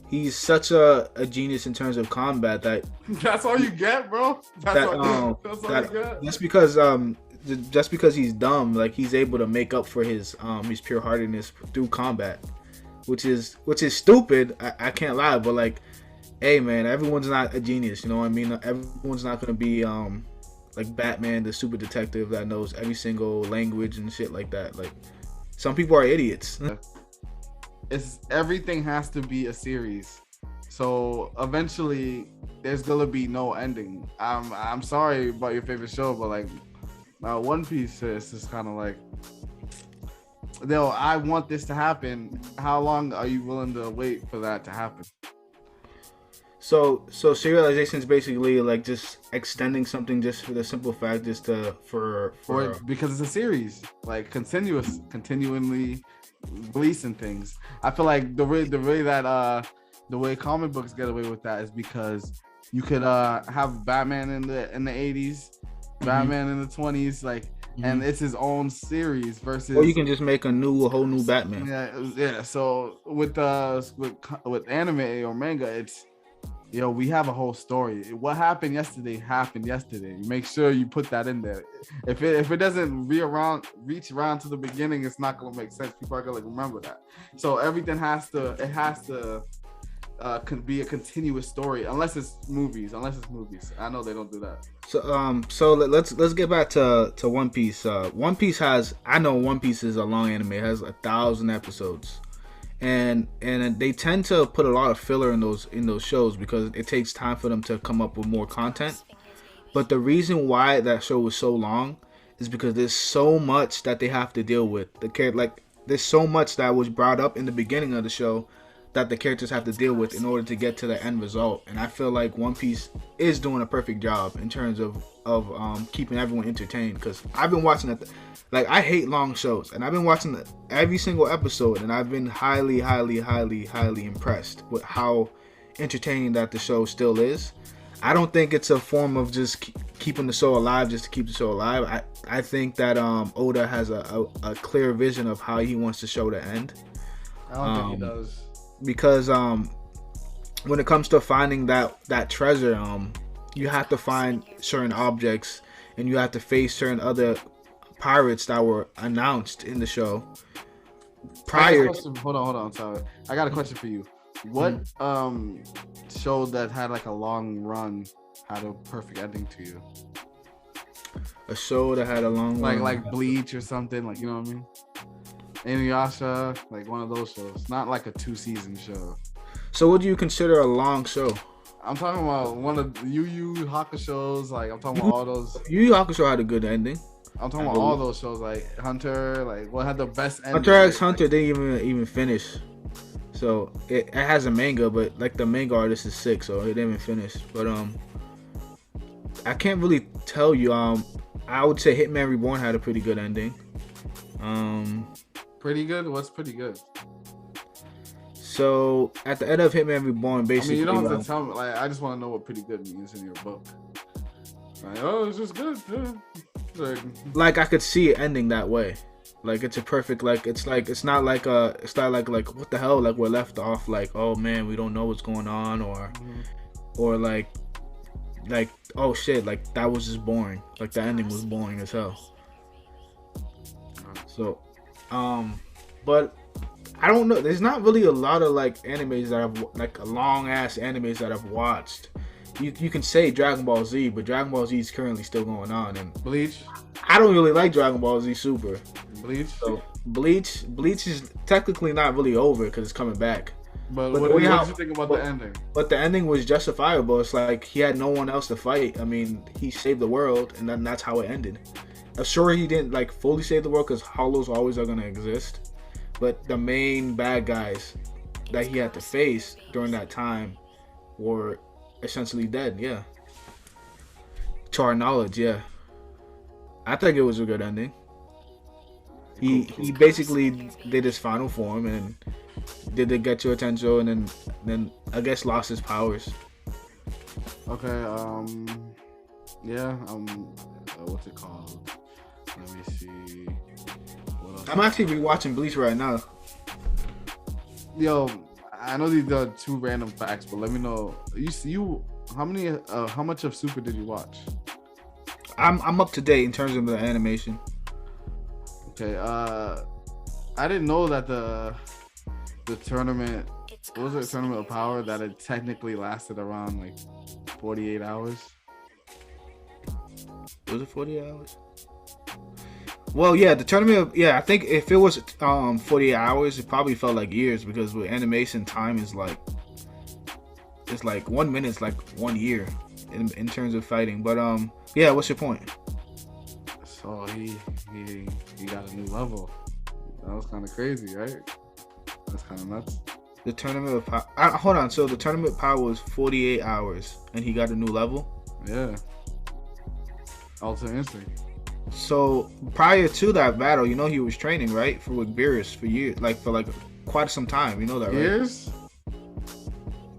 he's such a genius in terms of combat that that's all you get, bro. That's all you get. Just because he's dumb, like he's able to make up for his pure heartedness through combat, which is stupid. I can't lie, but like, hey man, everyone's not a genius, you know what I mean? Everyone's not gonna be like Batman, the super detective that knows every single language and shit like that. Like, some people are idiots. Everything has to be a series, so eventually there's gonna be no ending. I'm sorry about your favorite show, but like One Piece is just kind of like, I want this to happen. How long are you willing to wait for that to happen? So serialization is basically like just extending something just for the simple fact just for because it's a series, like continually releasing things. I feel like the way comic books get away with that is because you could have Batman in the 80s, Batman in the 20s, like, and it's his own series versus. Or you can just make a whole new Batman. Yeah. So with anime or manga, it's, we have a whole story. What happened yesterday. Make sure you put that in there. If it doesn't reach around to the beginning, it's not gonna make sense. People are gonna remember that. So everything has to be a continuous story, unless it's movies. I know they don't do that. So let's get back to One Piece. One Piece is a long anime. It has 1,000 episodes. And they tend to put a lot of filler in those shows because it takes time for them to come up with more content. But the reason why that show was so long is because there's so much that they have to deal with. There's so much that was brought up in the beginning of the show that the characters have to deal with in order to get to the end result. And I feel like One Piece is doing a perfect job in terms of keeping everyone entertained, because I've been watching it. Like, I hate long shows, and I've been watching every single episode, and I've been highly, highly, highly, highly impressed with how entertaining that the show still is. I don't think it's a form of just keeping the show alive just to keep the show alive. I think that Oda has a clear vision of how he wants the show to end. I don't think he does. Because when it comes to finding that treasure, you have to find certain objects, and you have to face certain other pirates that were announced in the show prior. Hold on, sorry. I got a question for you. What show that had like a long run had a perfect ending to you? A show that had a long run, like Bleach or something, like, you know what I mean? Inuyasha, like one of those shows, not like a 2-season show. So what do you consider a long show? I'm talking about one of Yu Yu Hakusho's, like I'm talking about all those. Yu Yu Hakusho had a good ending. I'm talking about all those shows, like Hunter, like what had the best ending? Hunter x Hunter didn't even finish. So it has a manga, but like the manga artist is sick, so it didn't even finish. But I can't really tell you. I would say Hitman Reborn had a pretty good ending. Pretty good? What's pretty good? So at the end of Hitman Reborn, basically, you don't have to tell me. Like, I just want to know what pretty good means in your book. Like, it's just good. Yeah. Like I could see it ending that way. Like it's a perfect. It's not like what the hell? Like we're left off. Like, oh man, we don't know what's going on, or like oh shit, like that was just boring. Like the ending was boring as hell. So, but I don't know. There's not really a lot of like animes that I've like long ass animes that I've watched. You can say Dragon Ball Z, but Dragon Ball Z is currently still going on. And Bleach. I don't really like Dragon Ball Z Super. Bleach. So Bleach is technically not really over because it's coming back. But But what the way did how you think about the but, ending? but the ending was justifiable. It's like he had no one else to fight. I mean, he saved the world, and then that's how it ended. Sure, he didn't like fully save the world because hollows always are gonna exist. But the main bad guys that he had to face during that time were essentially dead. Yeah, to our knowledge, yeah. I think it was a good ending. He basically did his final form and did the get your attention, and then I guess lost his powers. Okay. Yeah. What's it called? Let me see. What else? I'm actually rewatching Bleach right now. Yo, I know these are two random facts, but let me know. You how many? How much of Super did you watch? I'm up to date in terms of the animation. Okay. I didn't know that the tournament. What was it? Tournament of Power that it technically lasted around like 48 hours. Was it 40 hours? Well, yeah, the tournament. Yeah, I think if it was 48 hours, it probably felt like years because with animation, time is like it's like 1 minute is like 1 year in terms of fighting. But yeah, what's your point? So he got a new level. That was kind of crazy, right? That's kind of nuts. The tournament of power. Hold on. So the tournament of power was 48 hours, and he got a new level. Yeah. Ultimate Instinct. So prior to that battle, you know he was training, right, for with Beerus for years, for quite some time. You know that, right? Years?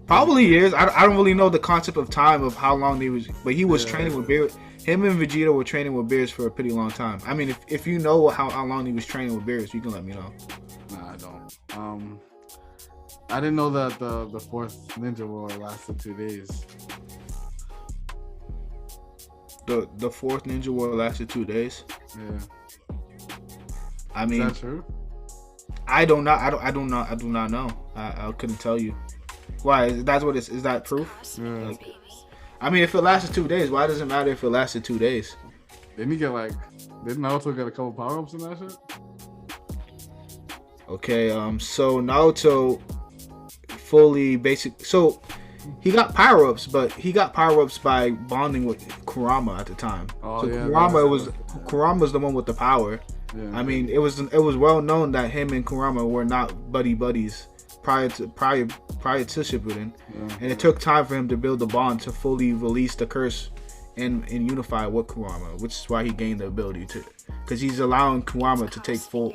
Probably years. I don't really know the concept of time of how long he was, but he was training with Beerus. Him and Vegeta were training with Beerus for a pretty long time. I mean, if you know how long he was training with Beerus, you can let me know. Nah, I don't. I didn't know that the fourth Ninja War lasted 2 days. The fourth Ninja War lasted 2 days. Yeah. I mean, is that true? I do not know. I couldn't tell you. Why? That's what it's. Is that proof? Yeah. I mean, if it lasted 2 days, why does it matter if it lasted 2 days? Didn't he get didn't Naruto get a couple power-ups in that shit? Okay, so Naruto fully basic. So he got power-ups, but he got power-ups by bonding with Kurama at the time. Oh, so yeah, Kurama's the one with the power. Yeah. I mean, it was well known that him and Kurama were not buddies prior to Shippuden, and it took time for him to build the bond to fully release the curse and unify with Kurama, which is why he gained the ability to, because he's allowing Kurama to take full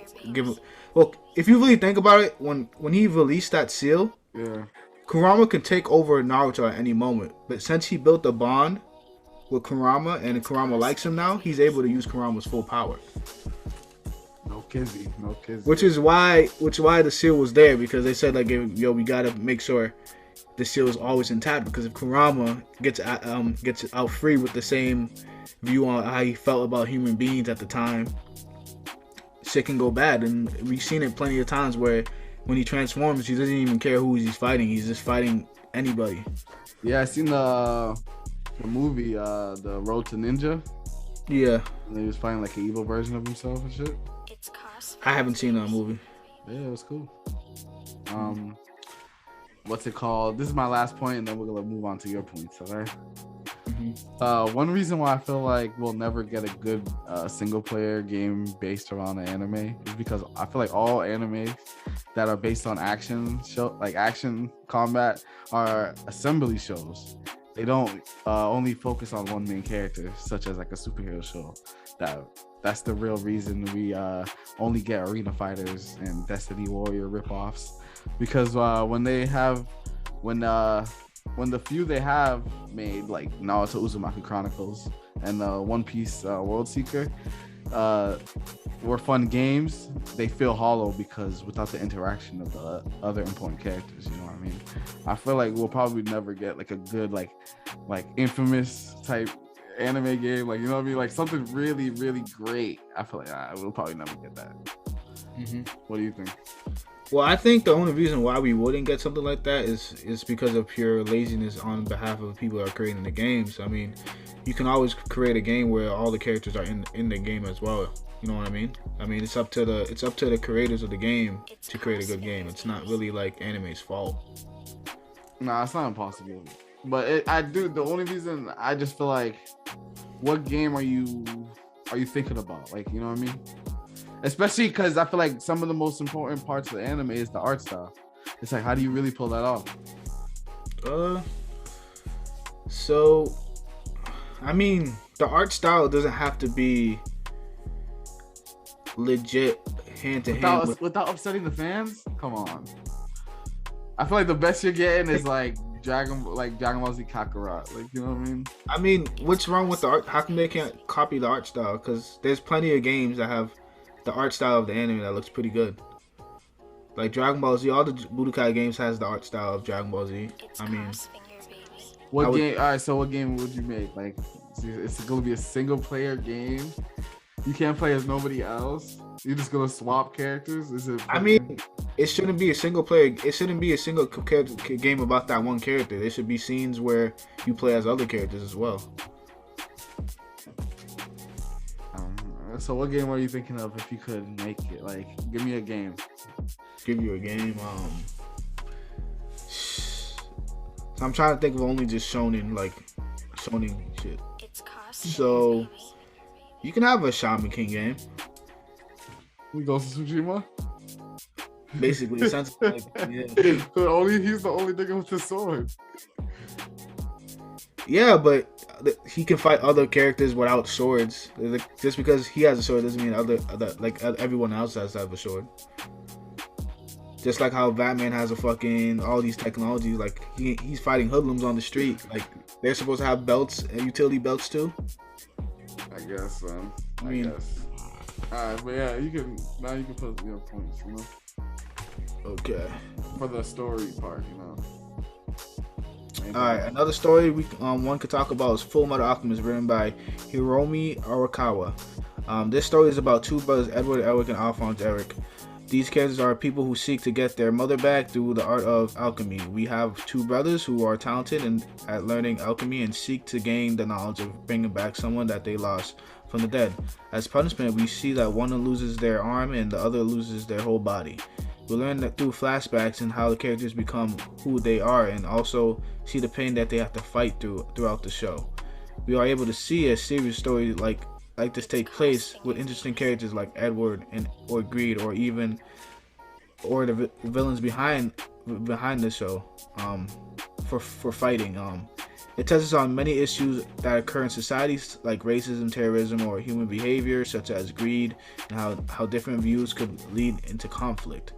Well, if you really think about it, when he released that seal, Kurama can take over Naruto at any moment, but since he built the bond with Kurama and Kurama likes him now, he's able to use Kurama's full power. No kizzy. Which is why the seal was there, because they said we gotta make sure the seal is always intact, because if Kurama gets out free with the same view on how he felt about human beings at the time, shit can go bad. And we've seen it plenty of times where when he transforms, he doesn't even care who he's fighting. He's just fighting anybody. Yeah, I seen the movie, The Road to Ninja. Yeah. And he was fighting like an evil version of himself and shit. I haven't seen that movie. Yeah, it was cool. What's it called? This is my last point, and then we're gonna move on to your points, okay? Mm-hmm. One reason why I feel like we'll never get a good single player game based around an anime is because I feel like all anime that are based on action combat are assembly shows. They don't only focus on one main character, such as like a superhero show. That's the real reason we only get Arena Fighters and Destiny Warrior ripoffs, because when the few they have made, like Naruto Uzumaki Chronicles and One Piece World Seeker, were fun games, they feel hollow because without the interaction of the other important characters, you know what I mean? I feel like we'll probably never get like a good like Infamous type anime game, like, you know what I mean, like something really, really great. I feel like we'll probably never get that. Mm-hmm. What do you think? Well, I think the only reason why we wouldn't get something like that is because of pure laziness on behalf of the people that are creating the games. I mean, you can always create a game where all the characters are in the game as well. You know what I mean? I mean, it's up to the creators of the game to create a good game. It's not really like anime's fault. Nah, it's not impossible. But I do. The only reason I just feel like, what game are you thinking about? Like, you know what I mean? Especially because I feel like some of the most important parts of the anime is the art style. It's like, how do you really pull that off? So, I mean, the art style doesn't have to be legit hand to hand without upsetting the fans. Come on. I feel like the best you're getting is like Dragon Ball Z Kakarot. Like, you know what I mean? I mean, what's wrong with the art? How come they can't copy the art style? Because there's plenty of games that have the art style of the anime that looks pretty good. Like Dragon Ball Z, all the Budokai games has the art style of Dragon Ball Z. I mean, what game? All right, so what game would you make? Like, it's going to be a single player game. You can't play as nobody else. You're just gonna swap characters. Is it? I mean, it shouldn't be a single player. It shouldn't be a single game about that one character. There should be scenes where you play as other characters as well. So what game are you thinking of if you could make it? Like, give me a game. Give you a game. So I'm trying to think of only just shonen shit. So you can have a Shaman King game. We go to Tsushima. Basically, it sounds like yeah. He's the only nigga with the sword. Yeah, but he can fight other characters without swords. Just because he has a sword doesn't mean other like everyone else has to have a sword. Just like how Batman has a fucking all these technologies, like he's fighting hoodlums on the street. Like they're supposed to have belts and utility belts too. I guess, I mean, guess. Alright, but yeah, you can put your points, you know. Okay. For the story part, you know. Alright, another story one could talk about is Full Metal Alchemist, written by Hiromi Arakawa. This story is about two brothers, Edward Eric and Alphonse Eric. These characters are people who seek to get their mother back through the art of alchemy. We have two brothers who are talented at learning alchemy and seek to gain the knowledge of bringing back someone that they lost from the dead. As punishment, we see that one loses their arm and the other loses their whole body. We learn that through flashbacks and how the characters become who they are, and also see the pain that they have to fight throughout the show. We are able to see a serious story like this take place with interesting characters like Edward or Greed, or the villains behind the show for fighting. It touches on many issues that occur in societies like racism, terrorism, or human behavior such as greed, and how different views could lead into conflict.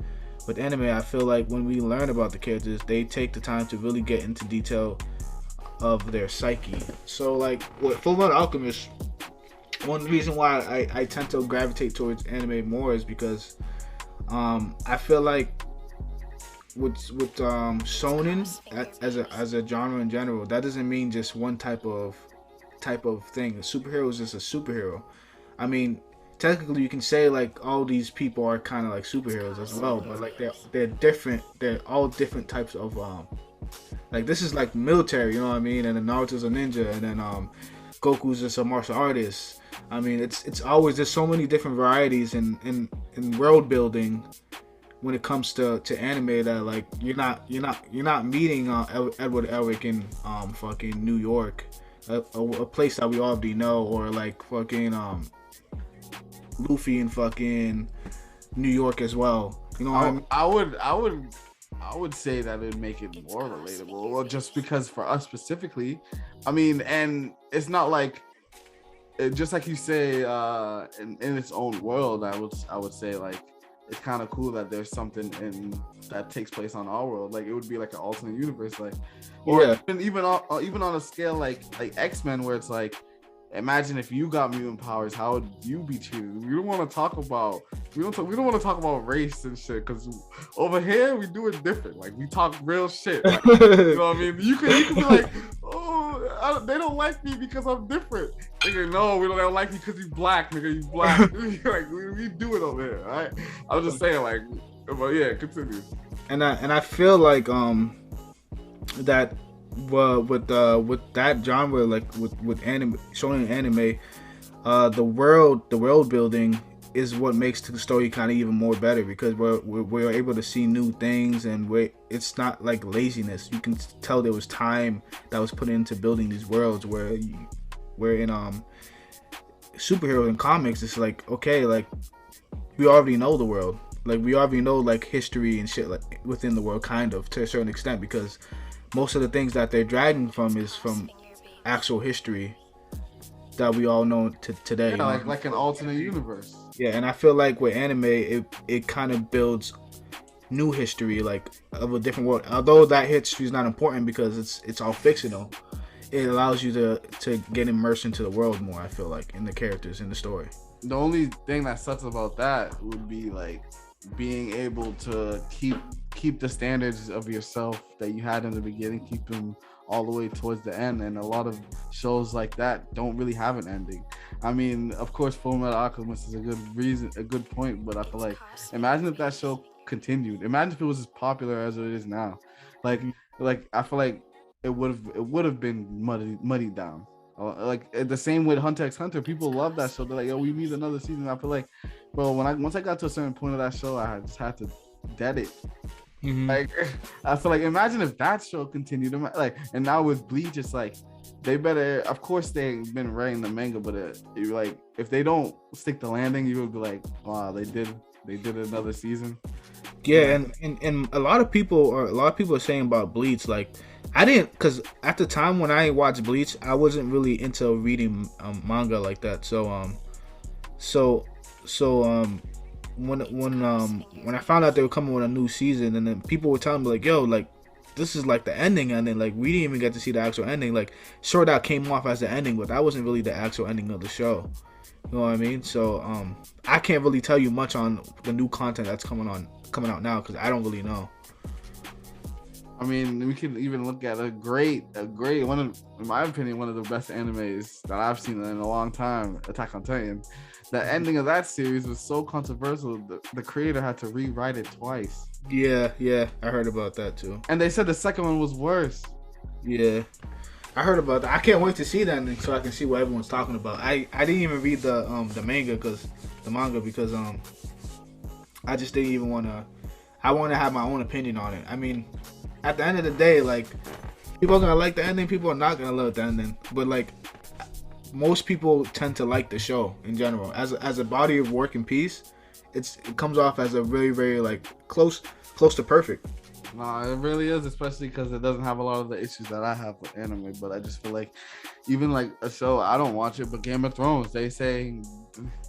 With anime, I feel like when we learn about the characters, they take the time to really get into detail of their psyche. So like with Full Metal Alchemist, one reason why I tend to gravitate towards anime more is because I feel like with shonen as a genre in general, that doesn't mean just one type of thing. A superhero is just a superhero. I mean, technically you can say like all these people are kind of like superheroes as well, but like they're different. They're all different types of like this is like military, you know what I mean? And then Naruto's a ninja, and then Goku's just a martial artist. I mean, it's always, there's so many different varieties in world building when it comes to anime that like you're not meeting Edward Elric in fucking New York, a place that we already know, or like fucking Luffy in fucking New York as well. You know what I mean? I would say that it'd make it more relatable. Well, just because for us specifically, I mean, and it's not like just like you say in its own world. I would say like it's kind of cool that there's something that takes place on our world. Like it would be like an alternate universe, like, or yeah. even on a scale like X-Men, where it's like, imagine if you got mutant powers, how would you be treated? We don't want to talk about race and shit, because over here we do it different. Like we talk real shit. Like, you know what I mean? You could be like, oh, they don't like me because I'm different. Nigga, no, they don't like you because you black, nigga. You black. Like we do it over here, right? I was just saying, like, but yeah, continue. And I feel like that. Well, with that genre, like with anime, showing anime, the world building is what makes the story kind of even more better, because we're able to see new things, and it's not like laziness. You can tell there was time that was put into building these worlds, where in superhero and comics, it's like, okay, like we already know the world, like we already know like history and shit like within the world, kind of, to a certain extent, because most of the things that they're dragging from is from actual history that we all know today. Yeah, like an alternate universe. Yeah, and I feel like with anime, it kind of builds new history, like of a different world. Although that history is not important because it's all fictional, it allows you to get immersed into the world more. I feel like, in the characters, in the story. The only thing that sucks about that would be like being able to keep the standards of yourself that you had in the beginning, keep them all the way towards the end. And a lot of shows like that don't really have an ending. I mean, of course, Fullmetal Alchemist is a good point, but I feel like, imagine if that show continued. Imagine if it was as popular as it is now. Like I feel like it would have been muddied down. Like the same with Hunter x Hunter. People love that show. They're like, yo, we need another season. I feel like, bro, once I got to a certain point of that show, I just had to dead it. Mm-hmm. Like, I feel like, imagine if that show continued. Like, and now with Bleach, it's like they better. Of course, they've been writing the manga, but you're like, if they don't stick the landing, you would be like, wow, they did another season. Yeah, and a lot of people are saying about Bleach, like, I didn't, because at the time when I watched Bleach, I wasn't really into reading manga like that. When I found out they were coming with a new season, and then people were telling me like, yo, like, this is like the ending, and then like we didn't even get to see the actual ending. Like, sure, that came off as the ending, but that wasn't really the actual ending of the show. You know what I mean? So I can't really tell you much on the new content that's coming out now, because I don't really know. I mean, we can even look at a great one of, in my opinion, one of the best animes that I've seen in a long time, Attack on Titan. The ending of that series was so controversial, the creator had to rewrite it twice. Yeah, I heard about that too. And they said the second one was worse. Yeah, I heard about that. I can't wait to see that ending so I can see what everyone's talking about. I didn't even read the manga because I just didn't even want to. I want to have my own opinion on it. I mean, at the end of the day, like, people are gonna like the ending, people are not gonna love the ending. But like, most people tend to like the show in general. As a body of work and piece, it comes off as a very, very like close to perfect. Nah, it really is, especially because it doesn't have a lot of the issues that I have with anime. But I just feel like, even like a show, I don't watch it, but Game of Thrones, they say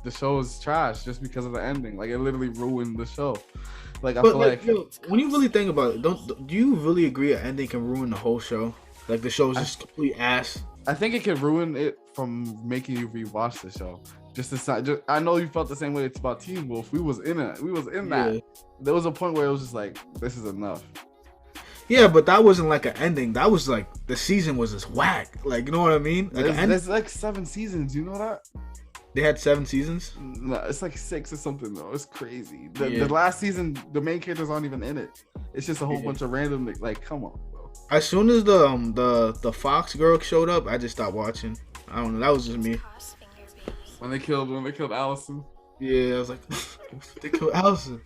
the show is trash just because of the ending. Like, it literally ruined the show. Like, I feel like, yo, when you really think about it, do you really agree an ending can ruin the whole show? Like, the show is just complete ass. I think it can ruin it from making you rewatch the show. I know you felt the same way. It's about Teen Wolf. We was in it. We was in that. Yeah. There was a point where it was just like, this is enough. Yeah, but that wasn't like an ending. That was like, the season was just whack. Like, you know what I mean? Like, there's like 7 seasons. You know that? They had 7 seasons? No, it's like 6 or something though. It's crazy. The last season, the main characters aren't even in it. It's just a whole bunch of random, like, come on, bro. As soon as the Fox girl showed up, I just stopped watching. I don't know. That was just me. When they killed Allison. Yeah, I was like, they killed Allison.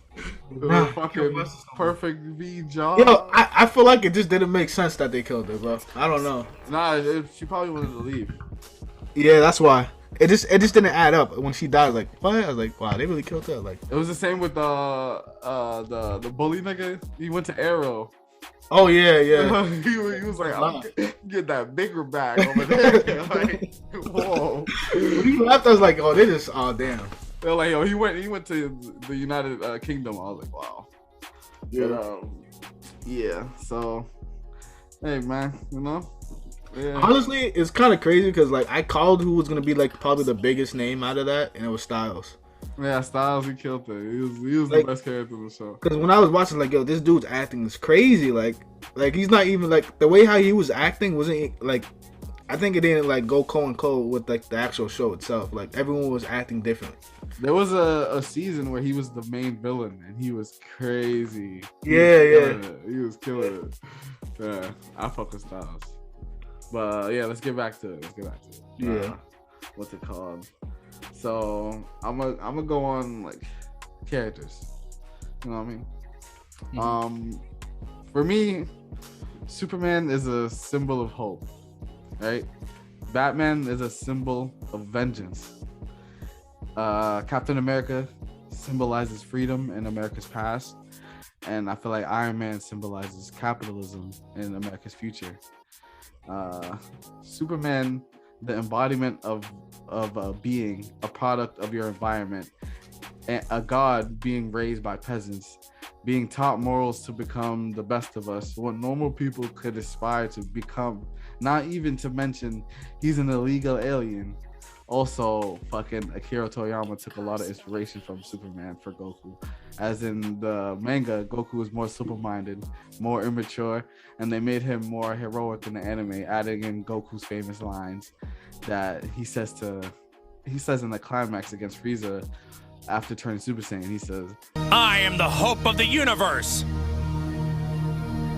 Fucking perfect V job. Yo, I feel like it just didn't make sense that they killed her, bro. I don't know. Nah, she probably wanted to leave. Yeah, that's why. It just didn't add up when she died. Like, what? I was like, wow, they really killed her. Like, it was the same with the bully nigga. He went to Arrow. Oh yeah. he was like, I'll get that bigger bag over there. Like, whoa. When he left, I was like, oh, damn. They're like, yo, he went to the United Kingdom. I was like, wow. Yeah. But, yeah. So, hey, man, you know. Yeah. Honestly, it's kind of crazy because like I called who was gonna be like probably the biggest name out of that, and it was Styles. Yeah, Styles, he killed it. He was like, the best character in the show. Because when I was watching, like, yo, this dude's acting is crazy. Like he's not even like the way how he was acting wasn't like. I think it didn't like go co with like the actual show itself. Like everyone was acting different. There was a season where he was the main villain and he was crazy. He was killing it. Yeah, I fuck with Styles. But yeah, let's get back to it. Yeah. What's it called? So I'm gonna go on like characters. You know what I mean? For me, Superman is a symbol of hope, right? Batman is a symbol of vengeance. Captain America symbolizes freedom in America's past, and I feel like Iron Man symbolizes capitalism in America's future. Superman, the embodiment of a being, a product of your environment, and a god being raised by peasants, being taught morals to become the best of us, what normal people could aspire to become. Not even to mention, he's an illegal alien. Also, fucking Akira Toriyama took a lot of inspiration from Superman for Goku. As in the manga, Goku was more simple-minded, more immature, and they made him more heroic in the anime, adding in Goku's famous lines that he says in the climax against Frieza after turning Super Saiyan. He says, I am the hope of the universe.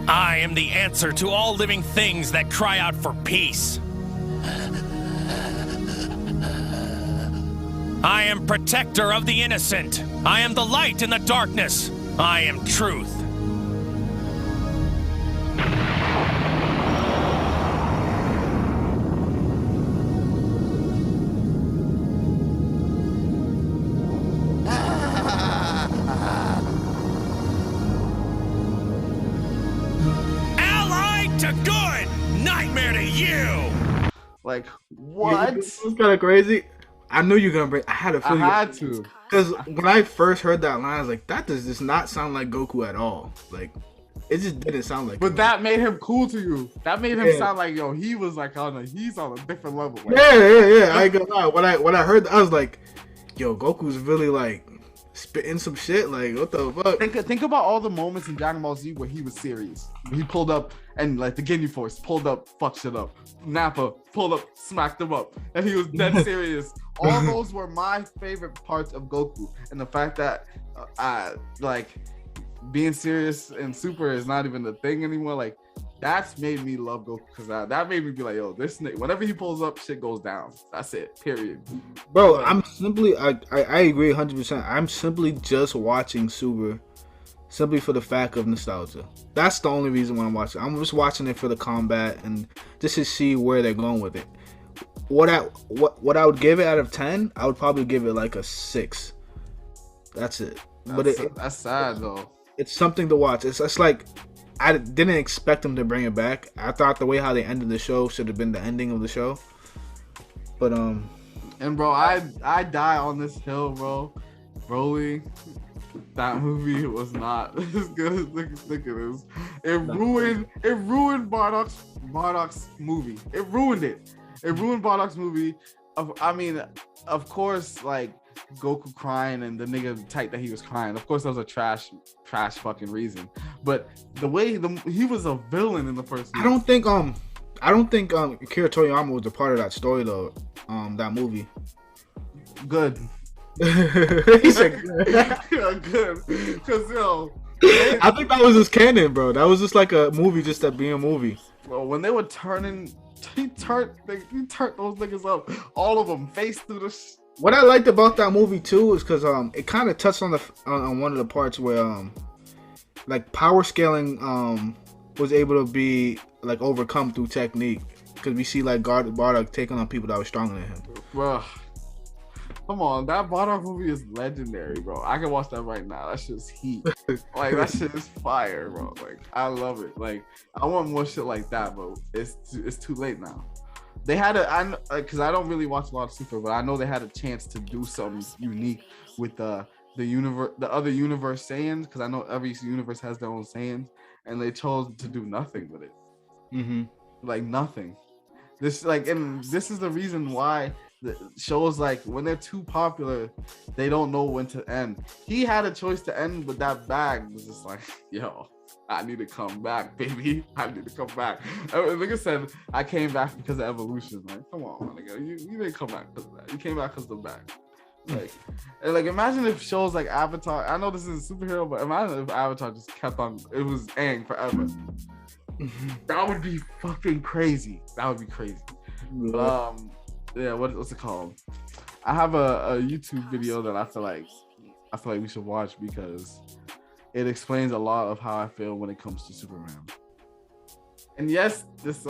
I am the answer to all living things that cry out for peace. I am protector of the innocent. I am the light in the darkness. I am truth. Allied to good, nightmare to you. like, what? This is kind of crazy. I knew you were gonna bring. I had a feeling. I had to. Because when I first heard that line, I was like, that does not sound like Goku at all. Like, it just didn't sound like. But that made him cool to you. That made him sound like, yo, he was like he's on a different level. Like, yeah. I ain't gonna lie. When I heard that, I was like, yo, Goku's really like spitting some shit. Like, what the fuck? Think about all the moments in Dragon Ball Z where he was serious. He pulled up and like the Ginyu Force pulled up, fucked shit up. Nappa pulled up, smacked him up, and he was dead serious. All those were my favorite parts of Goku, and the fact that like being serious and Super is not even the thing anymore. Like, that's made me love Goku, because that made me be like, yo, this nigga, whenever he pulls up, shit goes down. That's it. Period. Bro, I'm simply I agree 100%. I'm simply just watching Super simply for the fact of nostalgia. That's the only reason why I'm watching. I'm just watching it for the combat and just to see where they're going with it. What I would give it out of 10, I would probably give it like a 6. That's it. That's sad though. It's something to watch. It's like I didn't expect them to bring it back. I thought the way how they ended the show should have been the ending of the show. But and bro, I die on this hill, bro. Broly, that movie was not as good as niggas think it is. It ruined Bardock's movie. It ruined it. It ruined Bardock's movie. Of course, like Goku crying and the nigga tight that he was crying. Of course, that was a trash fucking reason. But the way he was a villain in the first movie. I don't think Akira Toriyama was a part of that story though. That movie. Good. He said good. Because I think that was just canon, bro. That was just like a movie, just that being a movie. Well, when they were turning, he turned those niggas up, all of them, face through the. What I liked about that movie too is because it kind of touched on one of the parts where like power scaling was able to be like overcome through technique, because we see like Bardock taking on people that were stronger than him. Bro, come on, that Bardock movie is legendary, bro. I can watch that right now. That shit's heat. Like, that shit is fire, bro. Like, I love it. Like, I want more shit like that, but it's too late now. They had because I don't really watch a lot of Super, but I know they had a chance to do something unique with the other universe Saiyans, because I know every universe has their own Saiyans, and they chose to do nothing with it. Mm-hmm. Like, nothing. And this is the reason why the shows, like, when they're too popular, they don't know when to end. He had a choice to end, but that bag was just like, yo, I need to come back, baby. I need to come back. Like I said, I came back because of evolution. Like, come on, nigga. You didn't come back because of that. You came back because of the bag. Like, imagine if shows like Avatar. I know this is a superhero, but imagine if Avatar just kept on. It was Aang forever. That would be fucking crazy. That would be crazy. But, yeah, what's it called? I have a YouTube video that I feel like we should watch because it explains a lot of how I feel when it comes to Superman. And yes, this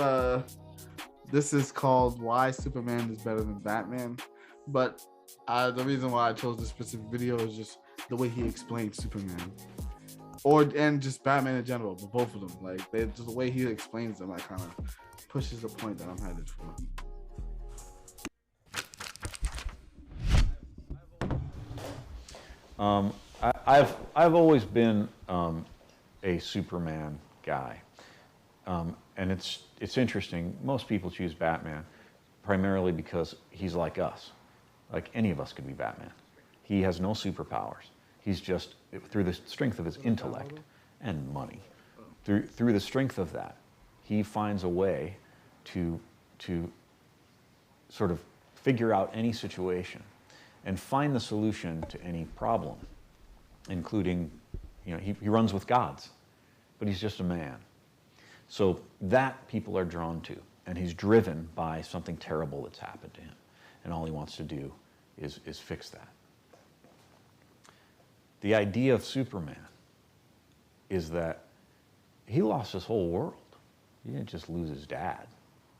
is called Why Superman is Better Than Batman. But the reason why I chose this specific video is just the way he explains Superman, and just Batman in general, but both of them. Like just the way he explains them, kind of pushes the point that I'm headed for. I've always been a Superman guy, and it's interesting. Most people choose Batman primarily because he's like us. Like any of us could be Batman. He has no superpowers. He's just, through the strength of his intellect and money, through the strength of that, he finds a way to sort of figure out any situation and find the solution to any problem, including, he runs with gods, but he's just a man. So that people are drawn to, and he's driven by something terrible that's happened to him, and all he wants to do is fix that. The idea of Superman is that he lost his whole world. He didn't just lose his dad,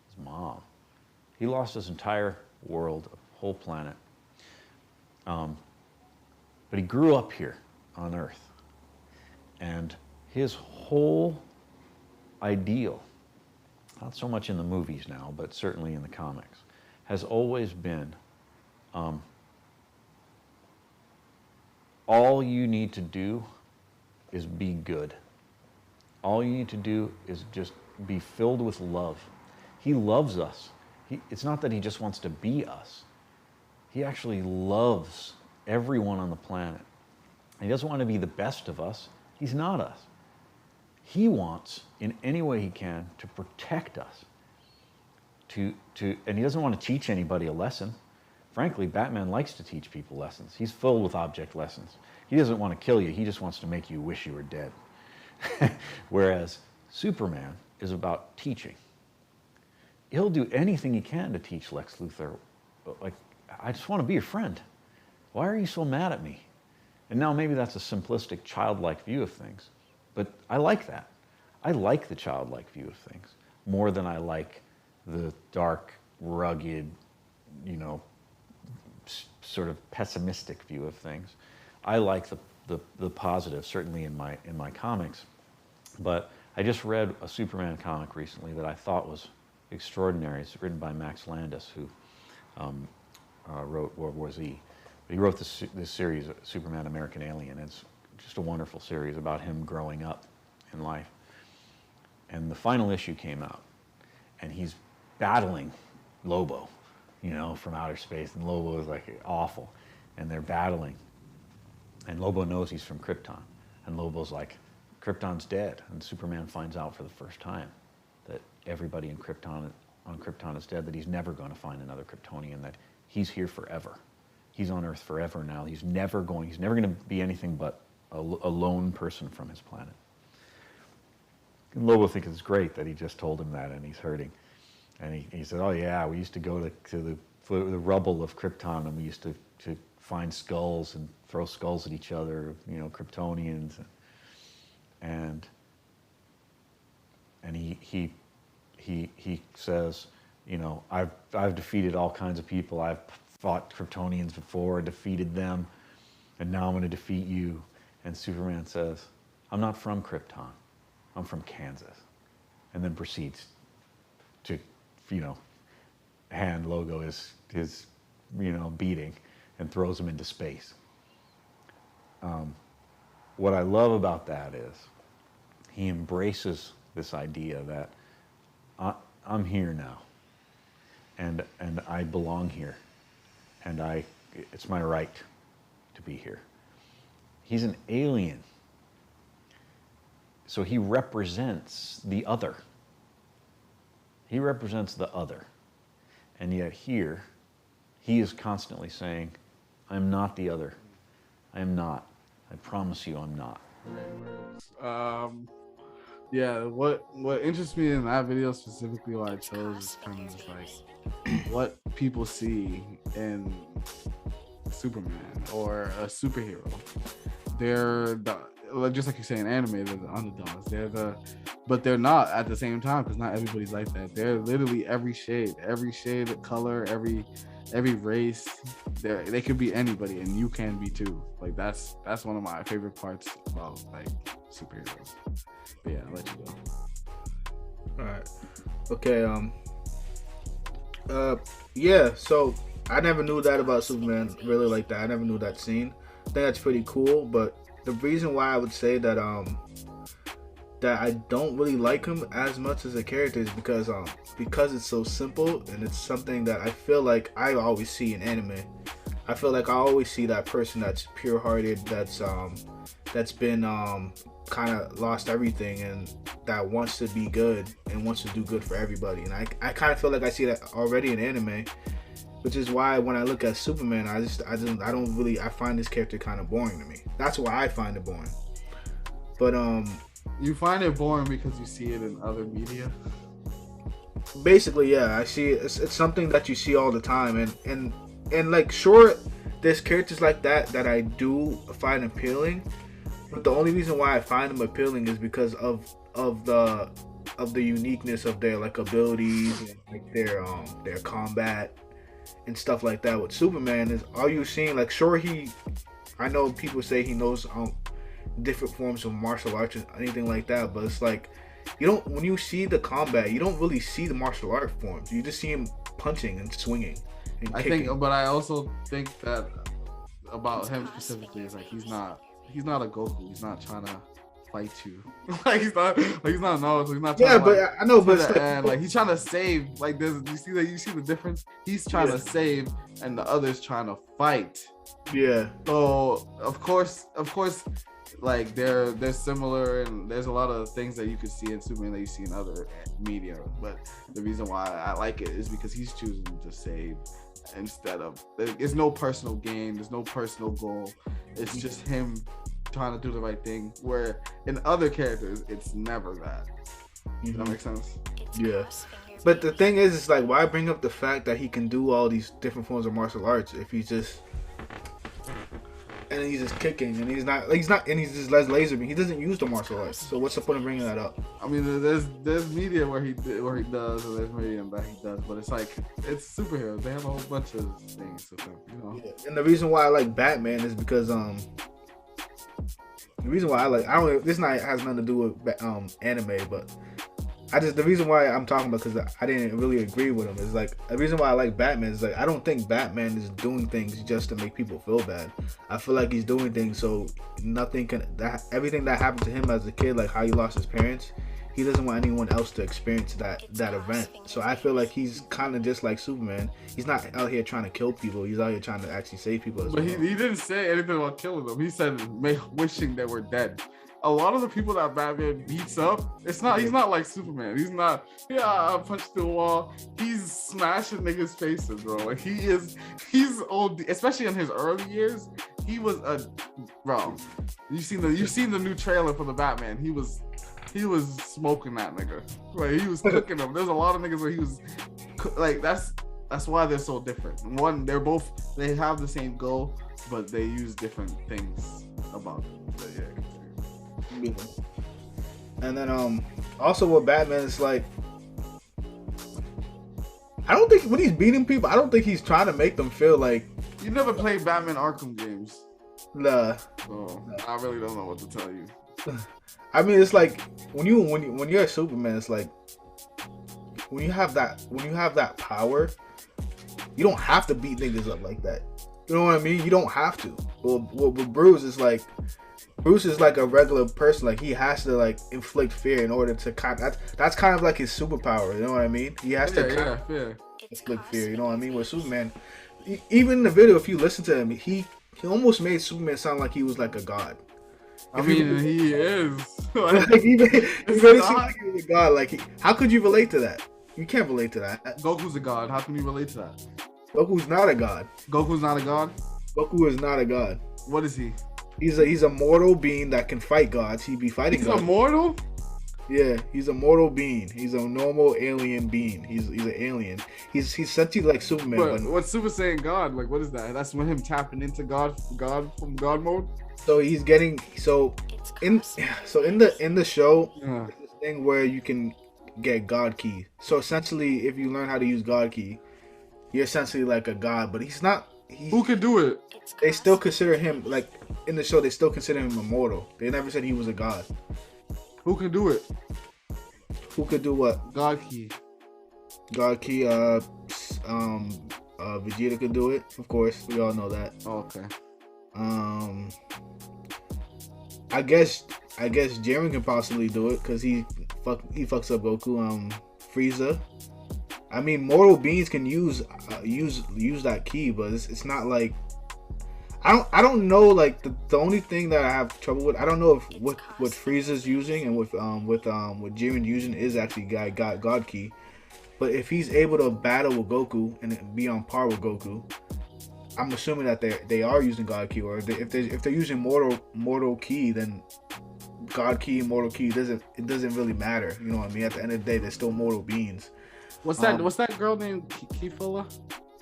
his mom. He lost his entire world, a whole planet. But he grew up here on Earth, and his whole ideal, not so much in the movies now, but certainly in the comics, has always been all you need to do is be good. All you need to do is just be filled with love. He loves us. It's not that he just wants to be us. He actually loves everyone on the planet. He doesn't want to be the best of us. He's not us. He wants, in any way he can, to protect us. And he doesn't want to teach anybody a lesson. Frankly, Batman likes to teach people lessons. He's filled with object lessons. He doesn't want to kill you. He just wants to make you wish you were dead. Whereas Superman is about teaching. He'll do anything he can to teach Lex Luthor, like, I just want to be your friend. Why are you so mad at me? And now maybe that's a simplistic, childlike view of things, but I like that. I like the childlike view of things more than I like the dark, rugged, sort of pessimistic view of things. I like the positive, certainly in my comics. But I just read a Superman comic recently that I thought was extraordinary. It's written by Max Landis, who wrote World War Z. But he wrote this series, Superman American Alien. It's just a wonderful series about him growing up in life. And the final issue came out, and he's battling Lobo, from outer space. And Lobo is like awful, and they're battling. And Lobo knows he's from Krypton, and Lobo's like, Krypton's dead. And Superman finds out for the first time that everybody on Krypton is dead, that he's never going to find another Kryptonian, that he's here forever. He's on Earth forever now. He's never going to be anything but a lone person from his planet. And Lobo thinks it's great that he just told him that, and he's hurting. And he said, oh yeah, we used to go to the rubble of Krypton, and we used to find skulls and throw skulls at each other, Kryptonians. And he says, I've defeated all kinds of people. I've fought Kryptonians before, defeated them, and now I'm going to defeat you. And Superman says, I'm not from Krypton. I'm from Kansas. And then proceeds to, hand Logo his beating and throws him into space. What I love about that is he embraces this idea that I'm here now, and I belong here, and it's my right to be here. He's an alien, so he represents the other. He represents the other, and yet here, he is constantly saying, I'm not the other. I am not. I promise you I'm not. Yeah, what interests me in that video specifically, what I chose is kind of just like, people see in Superman or a superhero. They're just like you say in anime, they're the underdogs. But they're not at the same time, because not everybody's like that. They're literally every shade of color, every race. They could be anybody, and you can be too. Like that's one of my favorite parts about like superheroes. But yeah, I'll let you go. All right. Okay. Yeah. So I never knew that about Superman. Really like that. I never knew that scene. I think that's pretty cool. But the reason why I would say that that I don't really like him as much as a character is because it's so simple, and it's something that I feel like I always see in anime. I feel like I always see that person that's pure-hearted, that's been kind of lost everything, and that wants to be good and wants to do good for everybody. And I kind of feel like I see that already in anime, which is why when I look at Superman, I find this character kind of boring to me. That's why I find it boring. But you find it boring because you see it in other media. Basically, yeah, I see it's something that you see all the time, and like, sure, there's characters like that I do find appealing, but the only reason why I find them appealing is because of the uniqueness of their like abilities and like their combat and stuff like that. With Superman, is all you seeing, like, sure, I know people say he knows different forms of martial arts and anything like that, but it's like, when you see the combat, you don't really see the martial art forms. You just see him punching and swinging and kicking. But I also think that about him specifically is like he's not a Goku. He's not trying to fight you. like he's not Naruto. He's not trying yeah, to, but I know, but like he's trying to save. Like you see the difference. He's trying to save, and the other's trying to fight. Yeah. So of course, like they're similar, and there's a lot of things that you could see in Superman that you see in other media. But the reason why I like it is because he's choosing to save instead of. There's no personal gain. There's no personal goal. It's just him trying to do the right thing. Where in other characters, it's never that. Does that make sense? Yeah. But the thing is, it's like, why bring up the fact that he can do all these different forms of martial arts if he's just kicking, and he's just laser beam. He doesn't use the martial arts. So what's the point of bringing that up? I mean, there's media where he does, and there's media that he does, but it's like, it's superheroes. They have a whole bunch of things to think, you know. Yeah. And the reason why I like Batman is because the reason why this night has nothing to do with anime, but the reason why I'm talking about, because I didn't really agree with him, is like, the reason why I like Batman is like, I don't think Batman is doing things just to make people feel bad. I feel like he's doing things so everything that happened to him as a kid, like how he lost his parents, he doesn't want anyone else to experience that event. So I feel like he's kind of just like Superman. He's not out here trying to kill people. He's out here trying to actually save people as well. But he didn't say anything about killing them. He said wishing they were dead. A lot of the people that Batman beats up, he's not like Superman. He's not, I punched through the wall. He's smashing niggas' faces, bro. Like he's old, especially in his early years. He was bro. You seen the new trailer for the Batman. He was smoking that nigga. Like he was cooking them. There's a lot of niggas where he was like, that's why they're so different. One, they have the same goal, but they use different things about them. So, yeah. And then also with Batman, it's like, I don't think when he's beating people, I don't think he's trying to make them feel like. You never played Batman Arkham games. Nah. So I really don't know what to tell you. I mean, it's like when you're a Superman, it's like when you have that power, you don't have to beat niggas up like that. You know what I mean? You don't have to. Well, with Bruce is like. Bruce is like a regular person. Like, he has to like inflict fear in order to that's kind of like his superpower. You know what I mean? He has to inflict fear. You know what I mean? With Superman, even in the video, if you listen to him, he almost made Superman sound like he was like a god. He is. Like, he made it seem like he was a god. Like, how could you relate to that? You can't relate to that. Goku's a god. How can you relate to that? Goku's not a god. Goku's not a god? Goku is not a god. What is he? He's a mortal being that can fight gods. He'd be fighting gods. He's immortal? Yeah, he's a mortal being. He's a normal alien being. He's an alien. He's essentially like Superman. But But what's Super Saiyan God? Like, what is that? That's when him tapping into God from God mode. so he's getting in the show, Yeah. there's this thing where you can get God key. So essentially, if you learn how to use God key, you're essentially like a god. But he's not. Who can do it? They still consider him like in the show. They still consider him immortal. They never said he was a god. Who can do it? Who could do what? God key. God key. Vegeta could do it. Of course, we all know that. Oh, okay. I guess Jiren can possibly do it because he fucks up Goku. Frieza. I mean, mortal beings can use that key, but it's not like I don't know. Like the only thing that I have trouble with, I don't know if what Frieza's using and what Jiren using is actually God key. But if he's able to battle with Goku and be on par with Goku, I'm assuming that they are using God key, or if they're using mortal key, then God key and mortal key it doesn't really matter. You know what I mean? At the end of the day, they're still mortal beings. What's that girl named Khalifa?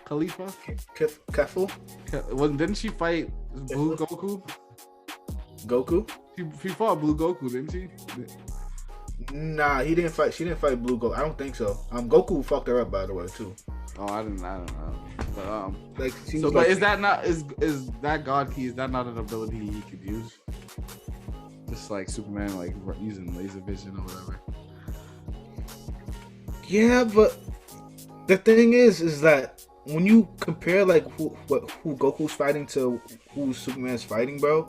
Kefil? Didn't she fight Blue Goku? Goku? She fought Blue Goku, didn't she? Nah, he didn't fight. She didn't fight Blue Goku. I don't think so. Goku fucked her up, by the way, too. Oh, I don't know. But Like, so, but is that not is that God key? Is that not an ability he could use? Just like Superman, like using laser vision or whatever. Yeah, but the thing is that when you compare like who Goku's fighting to who Superman's fighting, bro,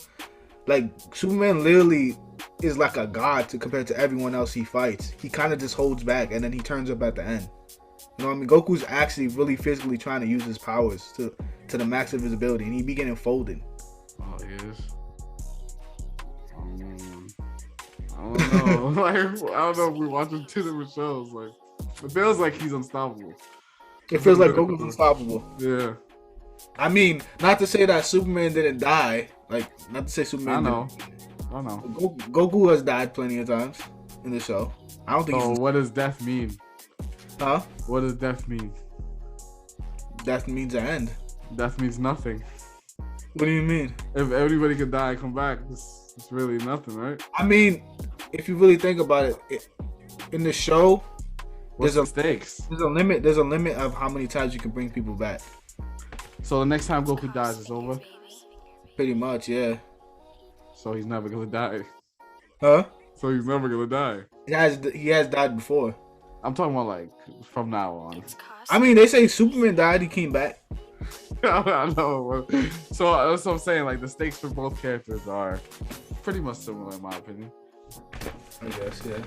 like Superman literally is like a god compared to everyone else he fights. He kind of just holds back and then he turns up at the end. You know what I mean? Goku's actually really physically trying to use his powers to the max of his ability, and he be getting folded. Oh, he is. I don't know. Like, I don't know if we're watching two different shows. Like, it feels like he's unstoppable. It feels like Goku's unstoppable. Yeah. I mean, not to say that Superman didn't die. Like, not to say Superman. I know. Goku has died plenty of times in the show. I don't think. So what does death mean? Huh? What does death mean? Death means the end. Death means nothing. What do you mean? If everybody could die and come back, it's really nothing, right? I mean, if you really think about it, in the show, What's the stakes? There's a limit. There's a limit of how many times you can bring people back. So the next time Goku dies, it's over. Pretty much, yeah. So he's never gonna die. Huh? So he's never gonna die. He has died before. I'm talking about like from now on. I mean, they say Superman died, he came back. I know. So that's what I'm saying. Like the stakes for both characters are pretty much similar in my opinion. I guess, yeah.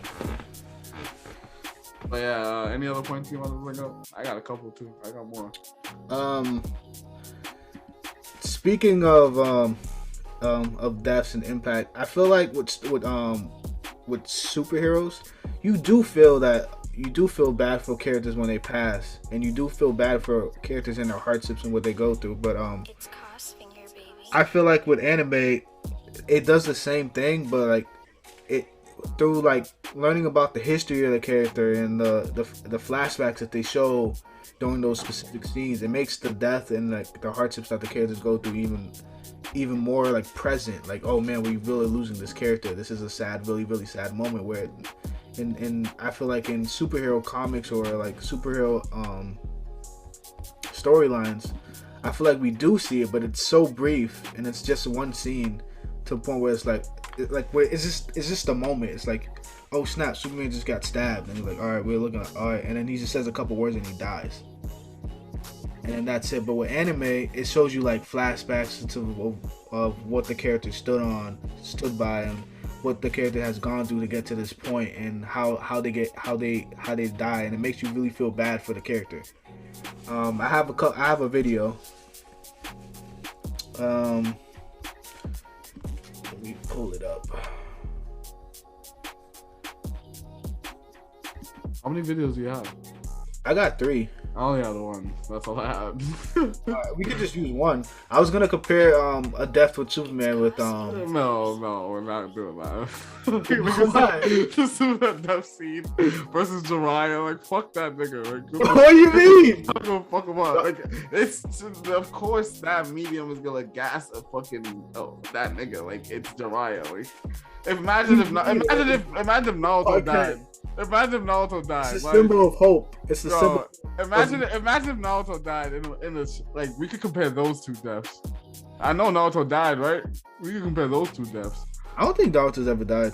But yeah, any other points you want to bring up? I got a couple too. I got more. Speaking of deaths and impact, I feel like with superheroes, you do feel bad for characters when they pass, and you do feel bad for characters in their hardships and what they go through. But I feel like with anime, it does the same thing, but like it through like learning about the history of the character and the flashbacks that they show during those specific scenes, it makes the death and like the hardships that the characters go through even more like present. Like, oh man, we're really losing this character. This is a sad, really, really sad moment where. And I feel like in superhero comics or like superhero storylines, I feel like we do see it, but it's so brief and it's just one scene to a point where it's like where it's just a moment. It's like, oh snap, Superman just got stabbed, and you're like, all right, we're looking at all right, and then he just says a couple words and he dies, and then that's it. But with anime, it shows you like flashbacks of what the character stood by, and what the character has gone through to get to this point, and how they die, and it makes you really feel bad for the character. I have a video. Let me pull it up. How many videos do you have? I got 3. I only had one. That's all I had. We could just use one. I was gonna compare a death with Superman with No, we're not doing that. Why? The Superman death scene versus Jiraiya, like fuck that nigga. Like, What do you mean? I'm gonna fuck him up. Like, it's of course that medium is gonna gas a fucking that nigga. Like it's Jiraiya. Like imagine if Naruto died. Imagine if Naruto died. It's a symbol of hope. It's a symbol. Imagine if Naruto died in a like we could compare those two deaths. I know Naruto died, right? We can compare those two deaths. I don't think Naruto's ever died.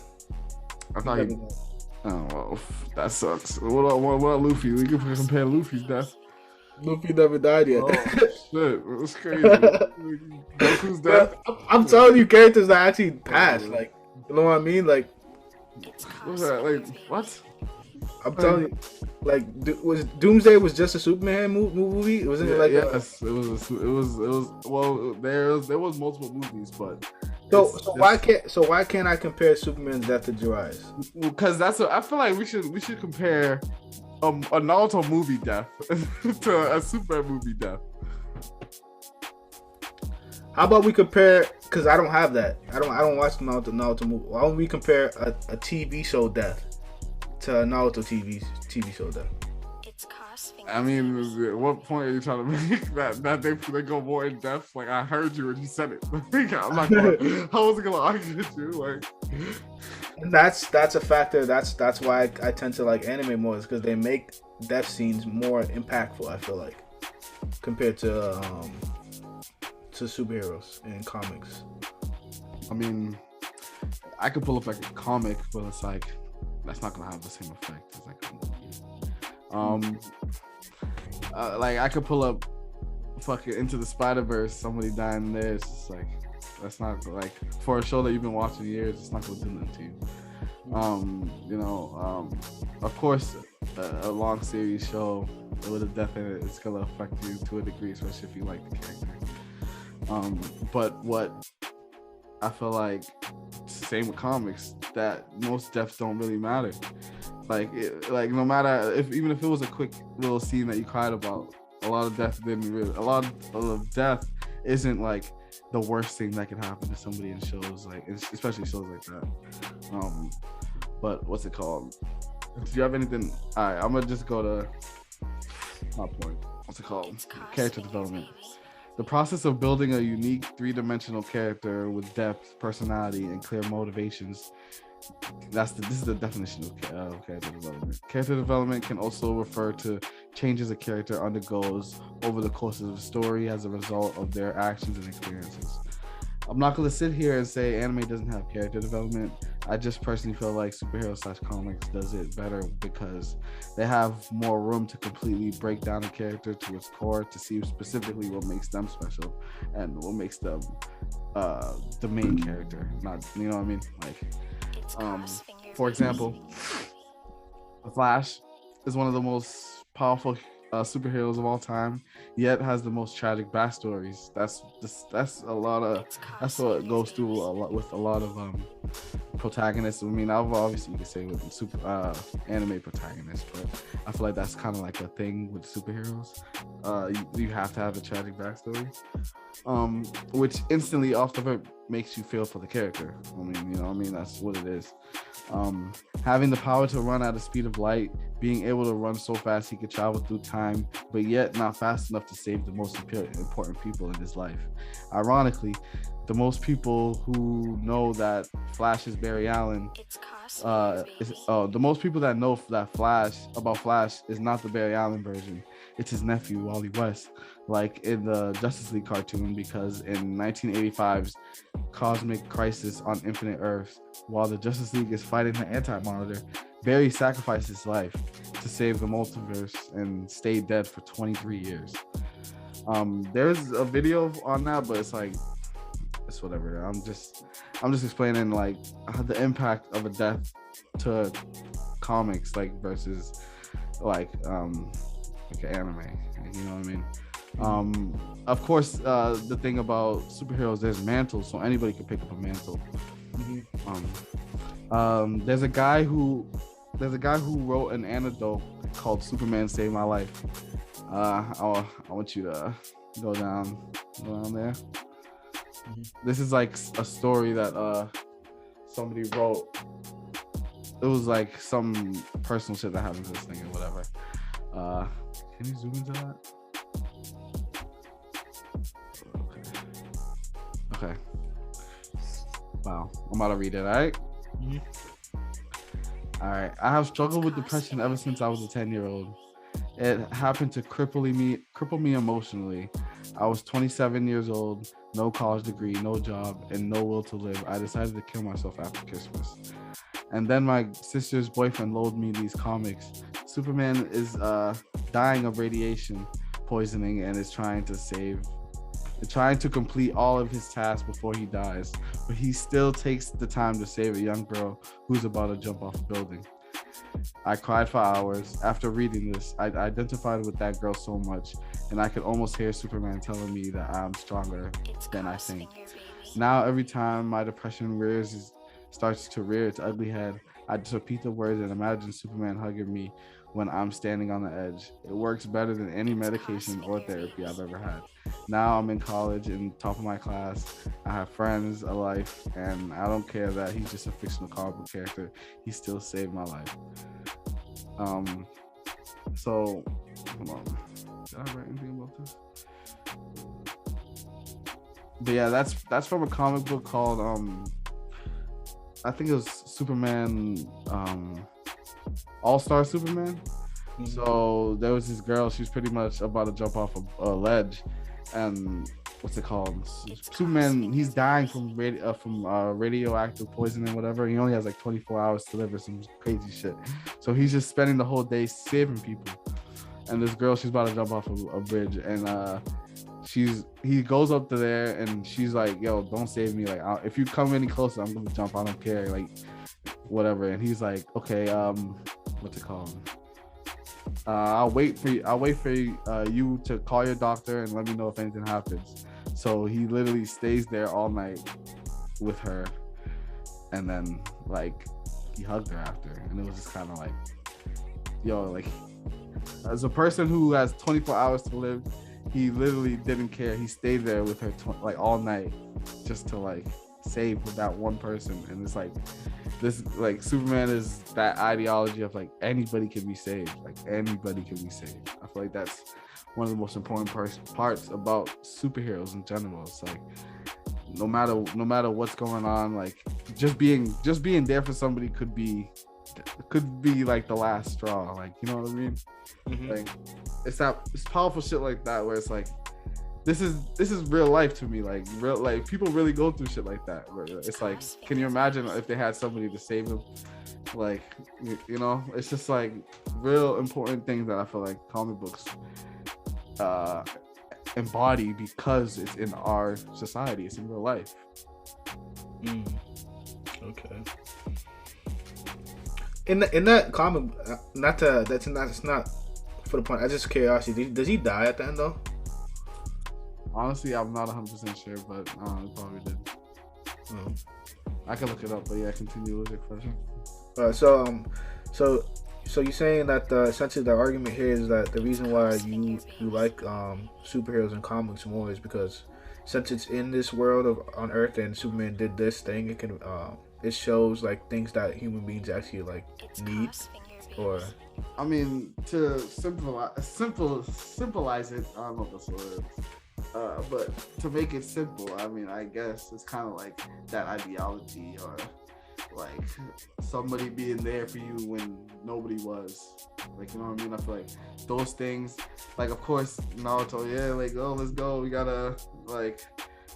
I thought he. Oh well, that sucks. What about Luffy? We can compare Luffy's death. Luffy never died yet. Oh shit, it was crazy. Goku's death. I'm telling you, characters that actually passed. Like, you know what I mean? Like, What's that? Like what? I'm telling you, like, was Doomsday was just a Superman movie? It wasn't like yes, it was. Well, there was multiple movies, but so why can't I compare Superman's death to Jiraiya's? Because that's what I feel like we should compare a Naruto movie death to a Superman movie death. How about we compare? Because I don't have that. I don't watch the Naruto movie. Why don't we compare a TV show death to a Naruto TV show death? I mean, at what point are you trying to make that they go more in depth? Like I heard you when you said it. I'm not gonna. I wasn't gonna argue with you. Like, and that's a factor. That's why I tend to like anime more, is because they make death scenes more impactful. I feel like compared to superheroes in comics. I mean, I could pull up like a comic, but it's like that's not gonna have the same effect as like a movie. Like I could pull up fucking Into the Spider-Verse, somebody dying there. It's just like that's not like for a show that you've been watching years. It's not gonna do nothing to you. Of course, a long series show with a death in it, it's gonna affect you to a degree, especially if you like the character. But what I feel like, same with comics, that most deaths don't really matter. Like no matter even if it was a quick little scene that you cried about, a lot of death isn't like the worst thing that can happen to somebody in shows, like especially shows like that. But what's it called? Do you have anything? All right, I'm gonna just go to my point. What's it called? Character development. The process of building a unique three-dimensional character with depth, personality, and clear motivations. This is the definition of character development. Character development can also refer to changes a character undergoes over the course of the story as a result of their actions and experiences. I'm not going to sit here and say anime doesn't have character development. I just personally feel like superhero/comics does it better because they have more room to completely break down a character to its core to see specifically what makes them special and what makes them the main character. Not, you know what I mean? Like, for example, The Flash is one of the most powerful superheroes of all time, yet has the most tragic backstories. That's what goes through a lot with a lot of protagonists. I mean, obviously you could say with anime protagonists, but I feel like that's kind of like a thing with superheroes. You have to have a tragic backstory, which instantly off the rip makes you feel for the character. I mean, you know what I mean? That's what it is. Having the power to run at the speed of light, being able to run so fast he could travel through time, but yet not fast enough to save the most important people in his life. Ironically, the most people who know that Flash is Barry Allen, the most people that know that Flash is not the Barry Allen version. It's his nephew, Wally West, like in the Justice League cartoon, because in 1985's Cosmic Crisis on Infinite Earths, while the Justice League is fighting the Anti-Monitor, Barry sacrificed his life to save the multiverse and stayed dead for 23 years. There's a video on that, but it's like, it's whatever. I'm just explaining like the impact of a death to comics, like versus like an anime. You know what I mean? Of course, the thing about superheroes, there's mantles, so anybody can pick up a mantle. There's a guy who wrote an anecdote called "Superman Saved My Life." I want you to go down there. This is like a story that somebody wrote. It was like some personal shit that happened to this thing or whatever. Can you zoom into that? Okay. Wow. I'm about to read it, all right? All right. I have struggled with depression ever since I was a 10-year-old. It happened to cripple me emotionally. I was 27 years old, no college degree, no job, and no will to live. I decided to kill myself after Christmas. And then my sister's boyfriend loaned me these comics. Superman is dying of radiation poisoning and is trying to complete all of his tasks before he dies, but he still takes the time to save a young girl who's about to jump off a building. I cried for hours. After reading this, I identified with that girl so much, and I could almost hear Superman telling me that I'm stronger than I think. Now, every time my depression starts to rear its ugly head, I just repeat the words and imagine Superman hugging me when I'm standing on the edge. It works better than any medication or therapy I've ever had. Now I'm in college and top of my class. I have friends, a life, and I don't care that he's just a fictional comic book character. He still saved my life. So, hold on. Did I write anything about this? But yeah, that's from a comic book called I think it was Superman, All-Star Superman. So there was this girl, she was pretty much about to jump off a ledge, and what's it called? Superman, he's dying from radioactive poisoning, whatever. He only has like 24 hours to live or some crazy shit. So he's just spending the whole day saving people. And this girl, she's about to jump off a bridge, and he goes up to there, and she's like, "Yo, don't save me. Like, if you come any closer, I'm gonna jump. I don't care. Like, whatever." And he's like, "Okay, what's it called? I'll wait for you to call your doctor and let me know if anything happens." So he literally stays there all night with her, and then like he hugged her after, and it was just kind of like, yo, like as a person who has 24 hours to live, he literally didn't care. He stayed there with her like all night just to like save that one person. And it's like this, like Superman is that ideology of like anybody can be saved. Like anybody can be saved. I feel like that's one of the most important parts about superheroes in general. It's like no matter what's going on, like just being there for somebody could be like the last straw. Like, you know what I mean? Like it's powerful shit like that where it's like this is real life to me. Like real, like people really go through shit like that where it's like, can you imagine if they had somebody to save them? Like, you know, it's just like real important things that I feel like comic books embody because it's in our society, it's in real life. Okay. In that comic, that's not for the point. I just curiosity. Does he die at the end though? Honestly, I'm not 100% sure, but he probably did. I can look it up, but yeah, continue with your question. So you're saying that essentially the argument here is that the reason why you like superheroes and comics more is because since it's in this world on Earth and Superman did this thing, it can it shows like things that human beings actually like need, or I mean, to symbolize it, I don't know what the word is. But to make it simple, I mean, I guess it's kind of like that ideology, or like somebody being there for you when nobody was. Like, you know what I mean? I feel like those things, like, of course, Naruto, yeah, like, oh, let's go. We gotta, like,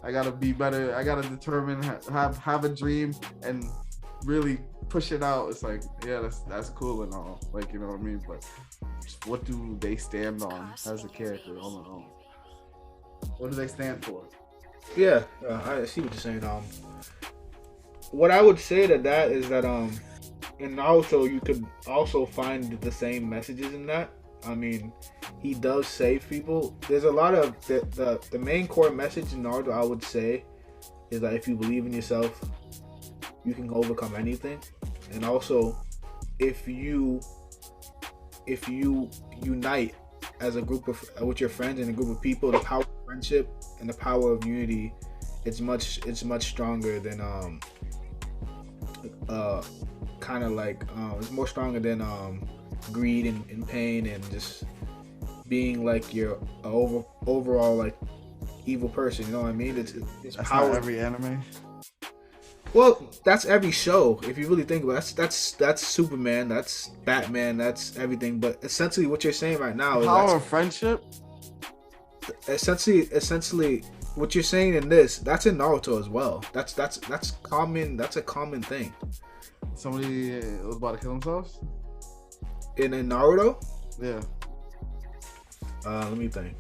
I gotta be better. I gotta determine, have a dream and really push it out. It's like, yeah, that's cool and all. Like, you know what I mean? But what do they stand on as a character on their own? What do they stand for? Yeah, I see what you're saying. What I would say to that is that in Naruto you could also find the same messages in that. I mean, he does save people. There's a lot of the main core message in Naruto, I would say, is that if you believe in yourself, you can overcome anything. And also, if you unite as a group of with your friends and a group of people, the power of friendship and the power of unity, it's much stronger than kind of like it's more stronger than greed and pain and just being like you're overall like evil person. You know what I mean? It's That's power. not every anime. Well, that's every show. If you really think about it, that's Superman, that's Batman, that's everything. But essentially, what you're saying right now is Power of friendship. essentially what you're saying in this. That's in Naruto as well. That's common. That's a common thing. Somebody was about to kill themselves. In Naruto, Yeah. let me think.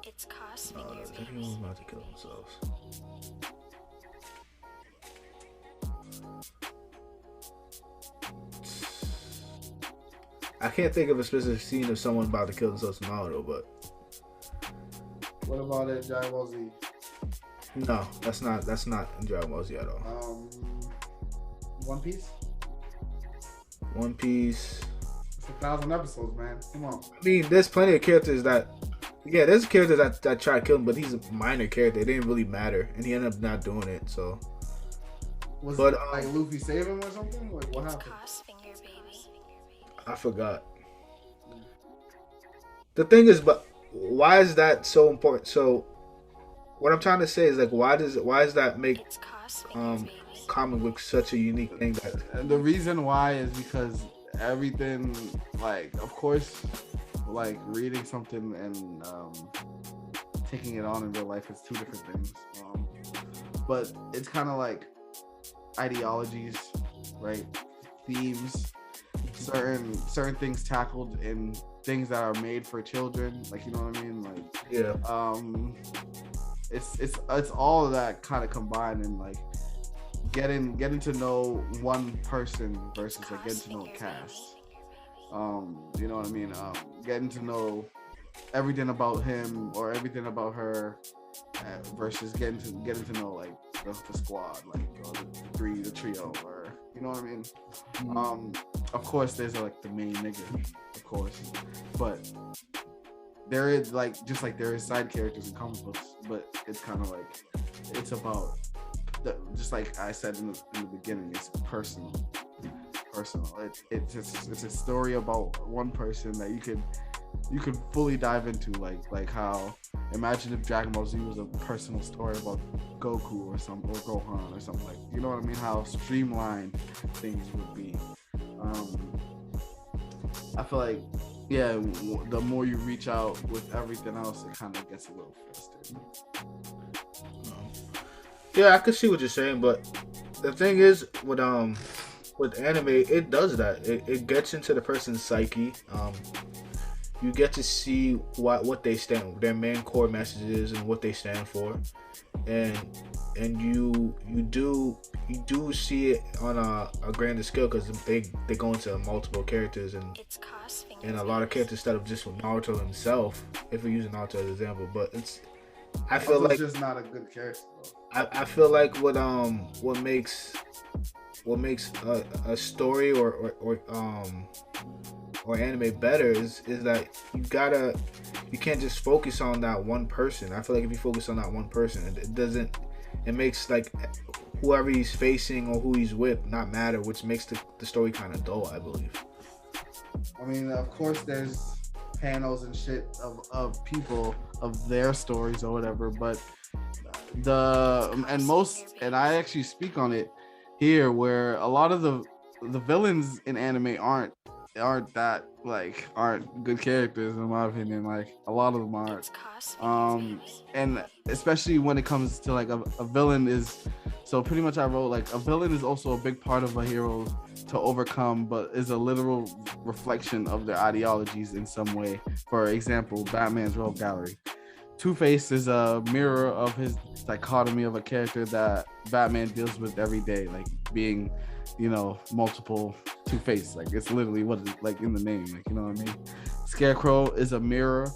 It's cause finger Everyone's about to kill themselves. I can't think of a specific scene of someone about to kill themselves in Naruto, but What about it, Dragon Ball Z? no, that's not in Dragon Ball Z at all. One Piece. One Piece. It's 1,000 episodes, man. Come on. I mean, there's plenty of characters that, yeah, there's characters that try to kill him, but he's a minor character. It didn't really matter, and he ended up not doing it. So, Was But, it like Luffy saved him or something? Like what happened? cause finger baby. I forgot. The thing is, but why is that so important? So, what I'm trying to say is like, why does that make It's cause finger baby. comic book such a unique thing? That And the reason why is because everything, like, of course, like reading something and taking it on in real life is two different things. But it's kind of like ideologies, right? Themes, certain things tackled in things that are made for children. Like, you know what I mean? Like, yeah, it's all of that kind of combined and like getting to know one person versus like getting to know a cast. You know what I mean? Getting to know everything about him or everything about her versus getting to know like the squad, like the trio, or you know what I mean? Of course, there's like the main nigga, of course, but there is like just like there is side characters in comic books, but it's kind of like it's about just like I said in the beginning, it's personal. It's a story about one person that you could fully dive into, like how imagine if Dragon Ball Z was a personal story about Goku or Gohan or something, like, you know what I mean, how streamlined things would be. I feel like, yeah, the more you reach out with everything else, it kind of gets a little frustrating. yeah, I can see what you're saying, but the thing is with anime, it does that. It gets into the person's psyche. You get to see what they stand, their main core messages and what they stand for, and you do see it on a grander scale because they go into multiple characters and It's cause finger a lot of characters instead of just with Naruto himself. If we're using Naruto as an example, but I feel Naruto's like just not a good character, though. I feel like what makes a story or anime better is that you can't just focus on that one person. I feel like if you focus on that one person, it makes like whoever he's facing or who he's with not matter, which makes the story kind of dull, I believe. I mean, of course, there's panels and shit of people of their stories or whatever, but and I actually speak on it here, where a lot of the villains in anime aren't good characters in my opinion. Like a lot of them aren't. It's cause finger baby. And especially when it comes to like a villain is, so pretty much I wrote like a villain is also a big part of a hero to overcome, but is a literal reflection of their ideologies in some way. For example, Batman's Rogue Gallery. Two-Face is a mirror of his dichotomy of a character that Batman deals with every day, like being, you know, multiple Two-Face. Like it's literally what it's like in the name, like, you know what I mean? Scarecrow is a mirror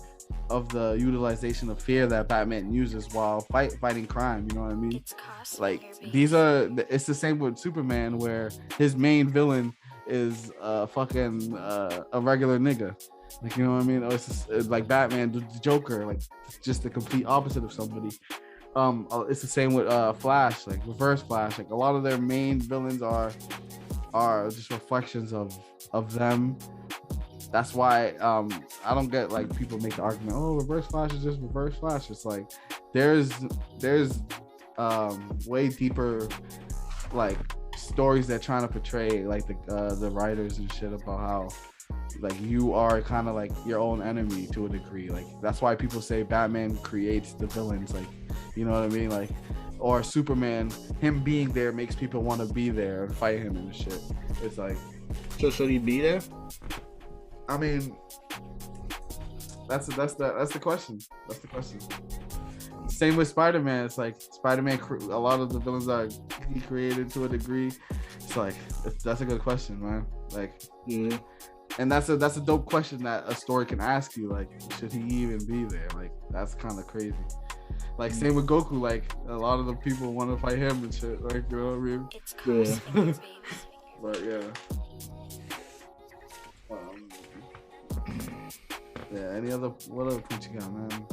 of the utilization of fear that Batman uses while fighting crime, you know what I mean? It's cause Like finger baby. it's the same with Superman, where his main villain is fucking a regular nigga. Like, you know what I mean? Or it's like Batman, the Joker, like just the complete opposite of somebody. It's the same with Flash, like Reverse Flash. Like a lot of their main villains are just reflections of them. That's why I don't get like people make the argument, oh, Reverse Flash is just Reverse Flash. It's like there's way deeper like stories they're trying to portray, like the writers and shit, about how like you are kind of like your own enemy to a degree. Like that's why people say Batman creates the villains, like, you know what I mean? Like, or Superman, him being there makes people want to be there and fight him and shit. It's like, So should he be there? I mean, that's the question. That's the question. Same with Spider-Man. It's like Spider-Man, a lot of the villains are he created to a degree. It's like that's a good question, man. Like, Yeah. and that's a dope question that a story can ask you. Like, should he even be there? Like, that's kind of crazy. Like, same with Goku. Like, a lot of the people want to fight him and shit. Like, you know what I mean? It's Yeah. cosmic, baby. But yeah. Yeah. Any other what other point you got, man?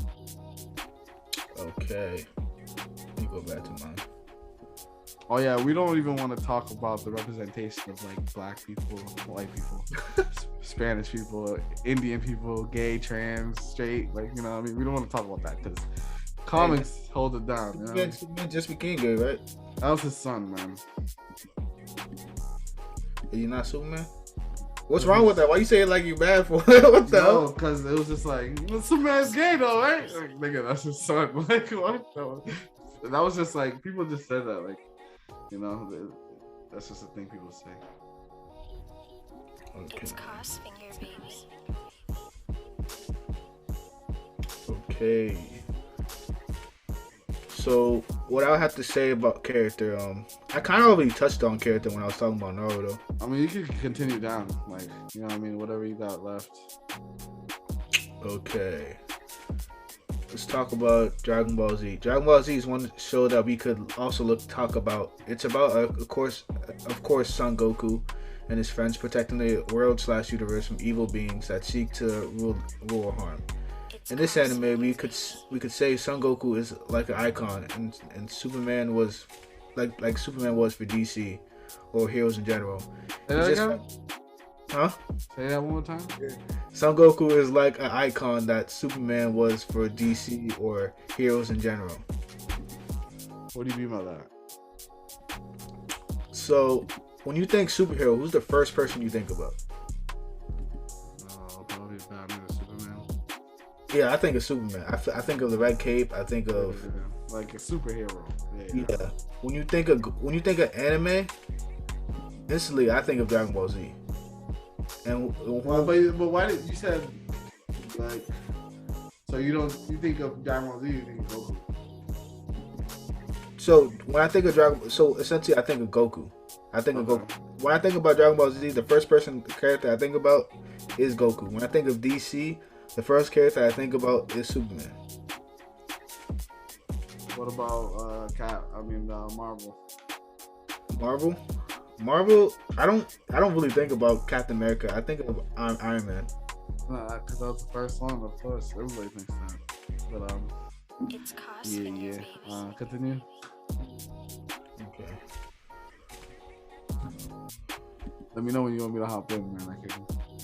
Okay. Let me go back to mine. Oh yeah, we don't even want to talk about the representation of like black people, white people, Spanish people, Indian people, gay, trans, straight. Like, you know what I mean? We don't want to talk about that because comics hold it down. You know? Superman just became gay, right? That was his son, man. Are you not Superman? What's wrong with that? Why you say it like you bad for it? What the No, hell? because it was just like, Superman's gay though, right? Like, nigga, that's his son. Like, what? That was just like, people just said that, like, you know, that's just a thing people say. It's Cos Finger, baby. Okay. So what I have to say about character, I kind of already touched on character when I was talking about Naruto. I mean, you could continue down, like, you know what I mean, whatever you got left. Okay. Let's talk about Dragon Ball Z. Dragon Ball Z is one show that we could also talk about. It's about, of course, Son Goku and his friends protecting the world/universe from evil beings that seek to rule or harm. In this anime, we could say Son Goku is like an icon, and Superman was like Superman was for DC or heroes in general. Say that again? Huh? Say that one more time? Son Goku is like an icon that Superman was for DC or heroes in general. What do you mean by that? So, when you think superhero, who's the first person you think about? Probably Batman or Superman. Yeah, I think of Superman. I think of the red cape. I think of like a superhero. yeah. When you think of anime, instantly I think of Dragon Ball Z. And Well, but why did you said like, so you think of Dragon Ball Z, you think of Goku? so when I think of essentially I think of Goku. I think of Goku. When I think about Dragon Ball Z, the first person character I think about is Goku. When I think of DC, the first character I think about is Superman. What about Marvel? Marvel, I don't really think about Captain America. I think of Iron Man. Because that was the first one, of course. Everybody thinks that. But It's Cos yeah. Finger, baby. Continue. Okay. Let me know when you want me to hop in, man.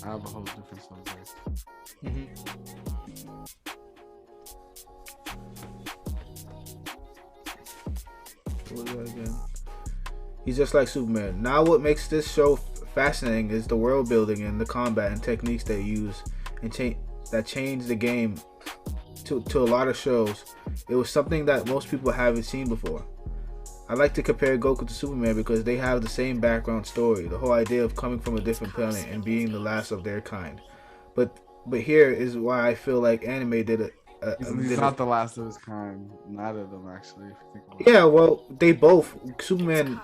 I have a whole different subject. What was that again? He's just like Superman. Now what makes this show fascinating is the world building and the combat and techniques they use and that change the game to a lot of shows. It was something that most people haven't seen before. I like to compare Goku to Superman because they have the same background story, the whole idea of coming from a different planet and being the last of their kind. But here is why I feel like anime did He's not the last of his kind. Neither of them, actually. If you think about yeah, well, they both. Superman,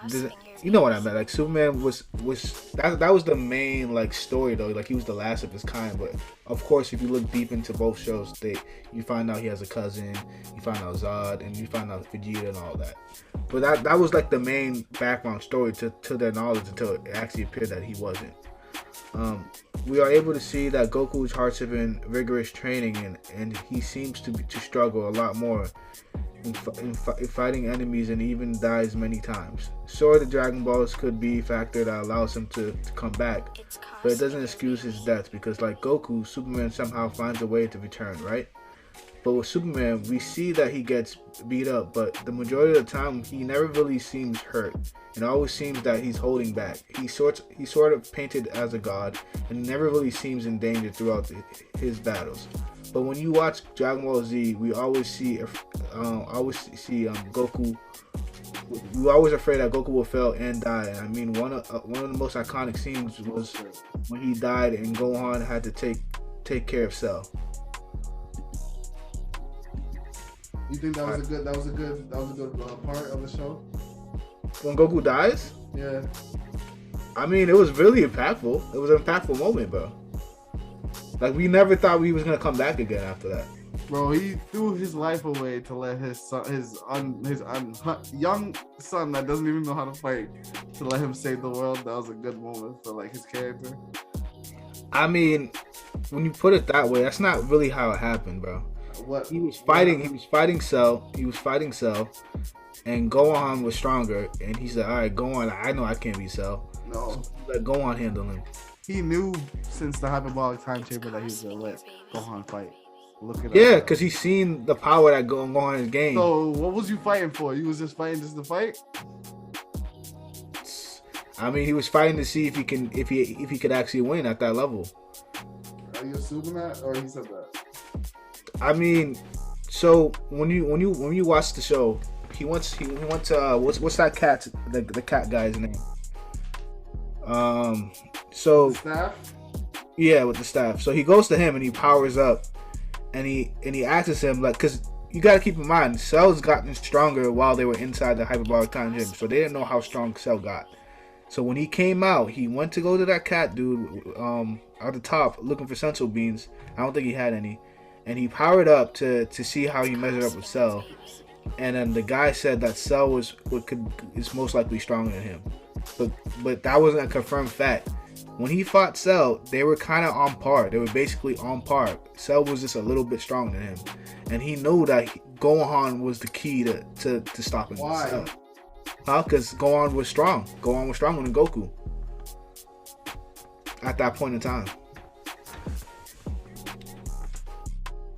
you know what I meant. Like Superman was that was the main like story though. Like he was the last of his kind. But of course, if you look deep into both shows, you find out he has a cousin. You find out Zod, and you find out Vegeta and all that. But that was like the main background story to their knowledge until it actually appeared that he wasn't. we are able to see that Goku's hearts have been rigorous training, and he seems to struggle a lot more in fighting enemies, and even dies many times. Sure, the Dragon Balls could be a factor that allows him to come back, but it doesn't excuse his death, because like Goku, Superman somehow finds a way to return, right? But with Superman, we see that he gets beat up, but the majority of the time, he never really seems hurt. It always seems that he's holding back. He's sort of painted as a god, and never really seems in danger throughout his battles. But when you watch Dragon Ball Z, we always see Goku. We're always afraid that Goku will fail and die. And I mean, one of the most iconic scenes was when he died and Gohan had to take care of Cell. You think that was a good part of the show? When Goku dies? Yeah. I mean, it was really impactful. It was an impactful moment, bro. Like, we never thought he was gonna come back again after that. Bro, he threw his life away to let his son, young son that doesn't even know how to fight, to let him save the world. That was a good moment for like his character. I mean, when you put it that way, that's not really how it happened, bro. What he was fighting Cell, and Gohan was stronger, and he said, "All right, Gohan, I know I can't beat Cell. No, so let Gohan handle him." He knew since the hyperbolic time chamber that he was gonna let Gohan fight. Look at yeah, because he's seen the power that Gohan has gained. So what was you fighting for? You was just fighting just to fight? I mean, he was fighting to see if he could actually win at that level. Are you assuming that, or he said that? I mean, so when you watch the show, he went to what's that cat, the cat guy's name? So the staff? Yeah, with the staff. So he goes to him and he powers up, and he asks him, like, because you got to keep in mind, Cell's gotten stronger while they were inside the hyperbolic time gym, so they didn't know how strong Cell got. So when he came out, he went to go to that cat dude at the top looking for sensu beans. I don't think he had any. And he powered up to see how he measured up with Cell. And then the guy said that Cell is most likely stronger than him. But that wasn't a confirmed fact. When he fought Cell, they were kind of on par. They were basically on par. Cell was just a little bit stronger than him. And he knew that Gohan was the key to stopping Why? Cell. Because Gohan was strong. Gohan was stronger than Goku at that point in time.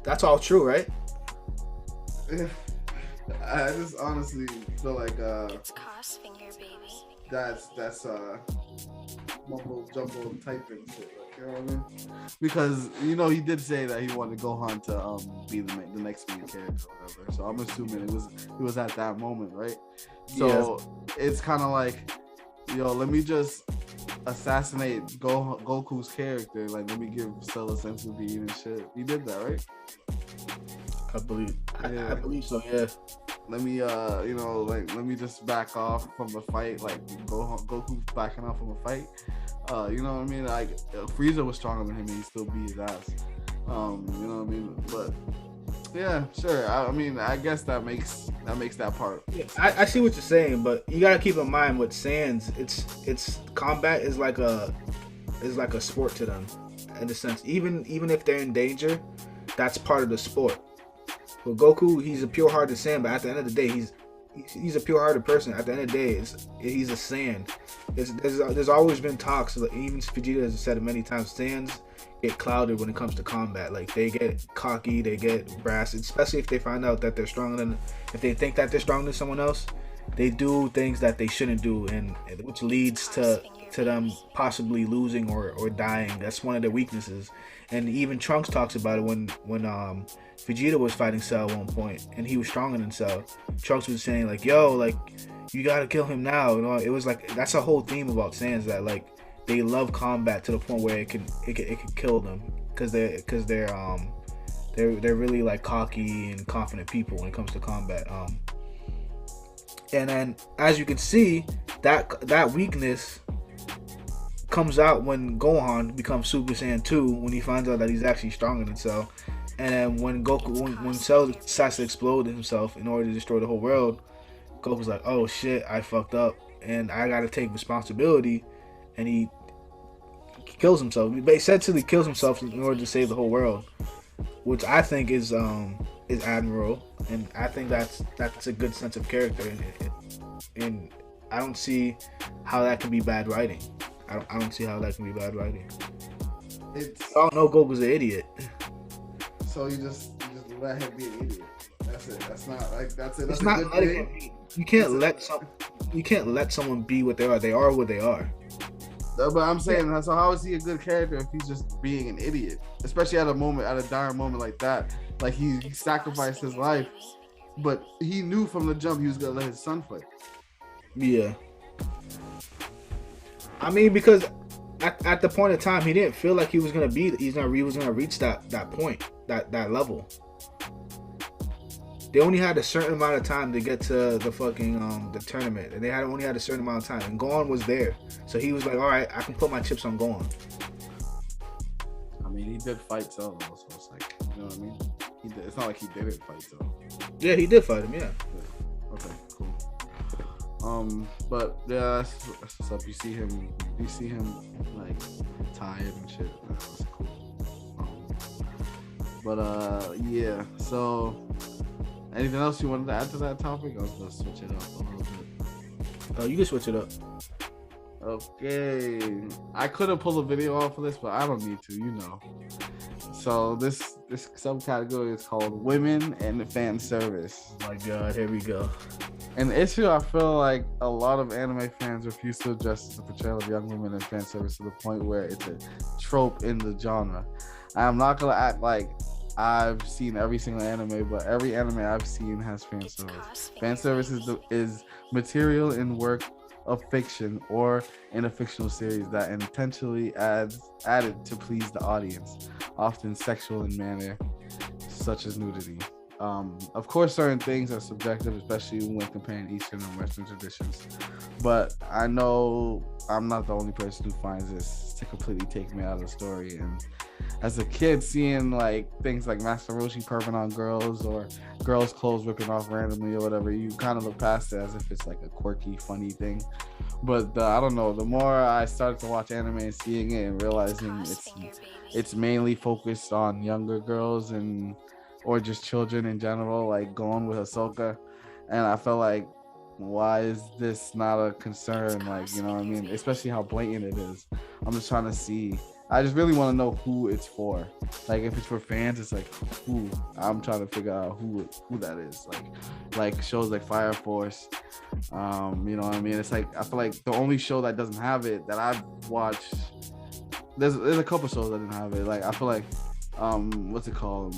That's all true, right? I just honestly feel like It's Cos Finger, baby. that's mumbo jumbo typing shit, like, you know what I mean? Because he did say that he wanted Gohan to be the next main character or whatever. So I'm assuming it was at that moment, right? So It's kind of like, let me just assassinate Goku's character. Like, let me give Cell a sense of being and shit. He did that, right? I believe. Yeah. I believe so. Yeah. Let me, let me just back off from the fight. Like, Goku's backing off from a fight. You know what I mean? Like, Frieza was stronger than him, and he still beat his ass. You know what I mean? But yeah, sure. I mean, I guess that makes that part. Yeah, I see what you're saying, but you gotta keep in mind with Saiyans, it's combat is like a sport to them, in a sense. Even if they're in danger, that's part of the sport. With Goku, he's a pure-hearted Saiyan, but at the end of the day, he's a pure-hearted person. At the end of the day, he's a Saiyan. There's always been talks, like, even Vegeta has said it many times, Saiyans get clouded when it comes to combat. Like, they get cocky, they get brass, especially if they find out that they're stronger than, if they think that they're stronger than someone else, they do things that they shouldn't do, and which leads to them possibly losing or dying. That's one of their weaknesses. And even Trunks talks about it when Vegeta was fighting Cell at one point, and he was stronger than Cell. Trunks was saying, like, yo, like, you gotta kill him now. It was like, that's a whole theme about Saiyans, that, like, they love combat to the point where it could kill them, because they're really, like, cocky and confident people when it comes to combat. And then, as you can see, that weakness comes out when Gohan becomes Super Saiyan 2, when he finds out that he's actually stronger than Cell. And then when Cell decides to explode himself in order to destroy the whole world, Goku's like, oh shit, I fucked up, and I gotta take responsibility. And he kills himself. He essentially kills himself in order to save the whole world, which I think is admirable, and I think that's a good sense of character, and I don't see how that can be bad writing. I don't see how that can be bad writing. It's I don't know Goku's an idiot. so you just let him be an idiot. That's it. That's not like that's it. That's It's a not good letting thing. him be. You can't let someone be what they are. They are what they are. No, but I'm saying, so how is he a good character if he's just being an idiot? Especially at a dire moment like that. Like he sacrificed his life, but he knew from the jump he was gonna let his son fight. Yeah. I mean, because at the point in time, he didn't feel like he was gonna reach that point, that level. They only had a certain amount of time to get to the fucking the tournament, and they only had a certain amount of time. And Gohan was there, so he was like, "All right, I can put my chips on Gohan." I mean, he did fight Cell, though, so it's like, you know what I mean? He did. It's not like he didn't fight Cell. Yeah, he did fight him. Yeah. Okay, cool. But yeah, that's what's up. You see him like tired and shit. That was cool. Yeah. So, anything else you wanted to add to that topic? I was gonna switch it up a little bit. You can switch it up. Okay, I could have pulled a video off of this, but I don't need to, you know. So this subcategory is called Women and Fan Service. Oh my God, here we go. An issue I feel like a lot of anime fans refuse to address the portrayal of young women in fan service to the point where it's a trope in the genre. I'm not gonna act like I've seen every single anime, but every anime I've seen has fan service. Fan service is material in work of fiction or in a fictional series that intentionally added to please the audience, often sexual in manner, such as nudity. Of course, certain things are subjective, especially when comparing Eastern and Western traditions. But I know I'm not the only person who finds this to completely take me out of the story. And as a kid, seeing like things like Master Roshi perving on girls or girls' clothes ripping off randomly or whatever, you kind of look past it as if it's like a quirky, funny thing. But I don't know. The more I started to watch anime and seeing it and realizing it's mainly focused on younger girls or just children in general, like going with Hisoka, and I felt like, why is this not a concern? Like, you know what I mean? Especially how blatant it is. I'm just trying to see. I just really want to know who it's for. Like, if it's for fans, it's like who. I'm trying to figure out who that is. Like shows like Fire Force. You know what I mean? It's like I feel like the only show that doesn't have it that I've watched. There's a couple shows that didn't have it. Like I feel like what's it called?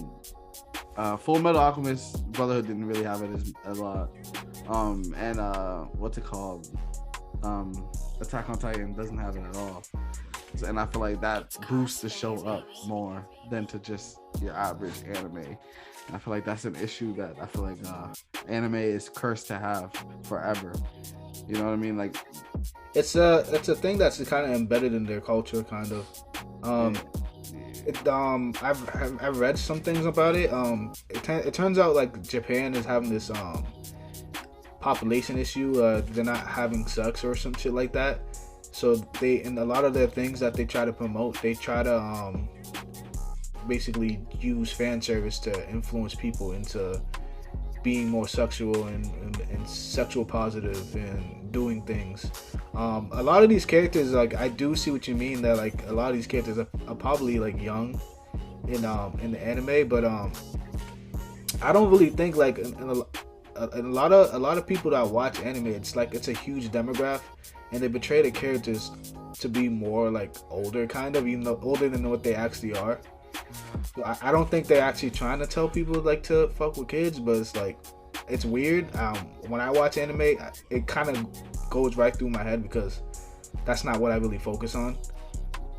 Full Metal Alchemist Brotherhood didn't really have it a lot. And what's it called? Attack on Titan doesn't have it at all. And I feel like that boosts the show up more than to just your average anime. And I feel like that's an issue that I feel like anime is cursed to have forever. You know what I mean? Like it's a thing that's kind of embedded in their culture, kind of. I've read some things about it. It turns out like Japan is having this population issue. They're not having sex or some shit like that. So in a lot of their things that they try to promote, they try to basically use fan service to influence people into being more sexual and sexual positive and doing things. A lot of these characters, like I do see what you mean, that like a lot of these characters are probably like young in the anime, but I don't really think like in a lot of people that watch anime, it's like it's a huge demographic, and they portray the characters to be more like older, kind of, even though older than what they actually are. So I don't think they're actually trying to tell people like to fuck with kids, but it's like it's weird. When I watch anime, it kind of goes right through my head because that's not what I really focus on.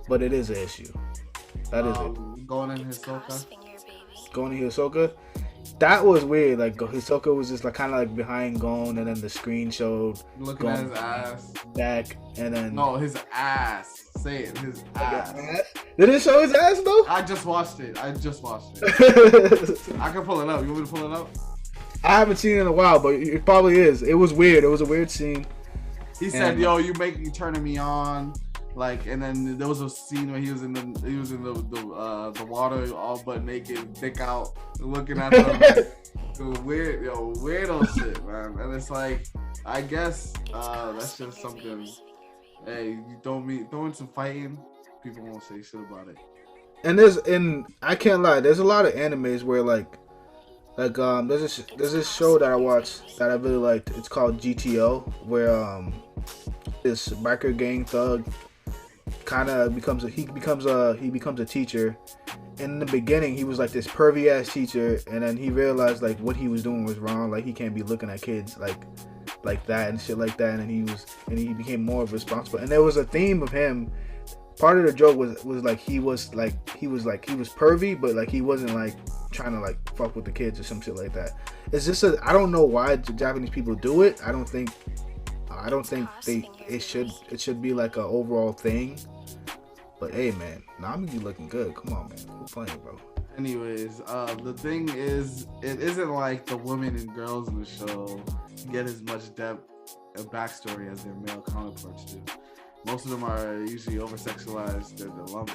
But it is an issue. That is it. Going in Hisoka. Going in Hisoka. That was weird. Like Hisoka was just like kind of like behind Gon, and then the screen showed looking at his ass back, and then no, his ass. Say it, his ass. Did it show his ass though? I just watched it. I can pull it up. You want me to pull it up? I haven't seen it in a while, but it probably is. It was weird. It was a weird scene. He said, "Yo, you turning me on." Like, and then there was a scene where he was in the water all but naked, dick out, looking at the weirdo shit, man. And it's like, I guess that's just something. Hey, you throw in some fighting, people won't say shit about it. And I can't lie, there's a lot of animes where like there's this show that I watched that I really liked. It's called GTO, where this biker gang thug kind of becomes a teacher. And in the beginning, he was like this pervy ass teacher, and then he realized like what he was doing was wrong. Like he can't be looking at kids like that and shit like that. And he became more responsible. And there was a theme of him. Part of the joke was like he was pervy, but like he wasn't like trying to like fuck with the kids or some shit like that. It's just I don't know why the Japanese people do it. I don't think it should be like an overall thing. But hey, man, Nami be looking good. Come on, man, who's playing, bro? Anyways, the thing is, it isn't like the women and girls in the show get as much depth and backstory as their male counterparts do. Most of them are usually over-sexualized.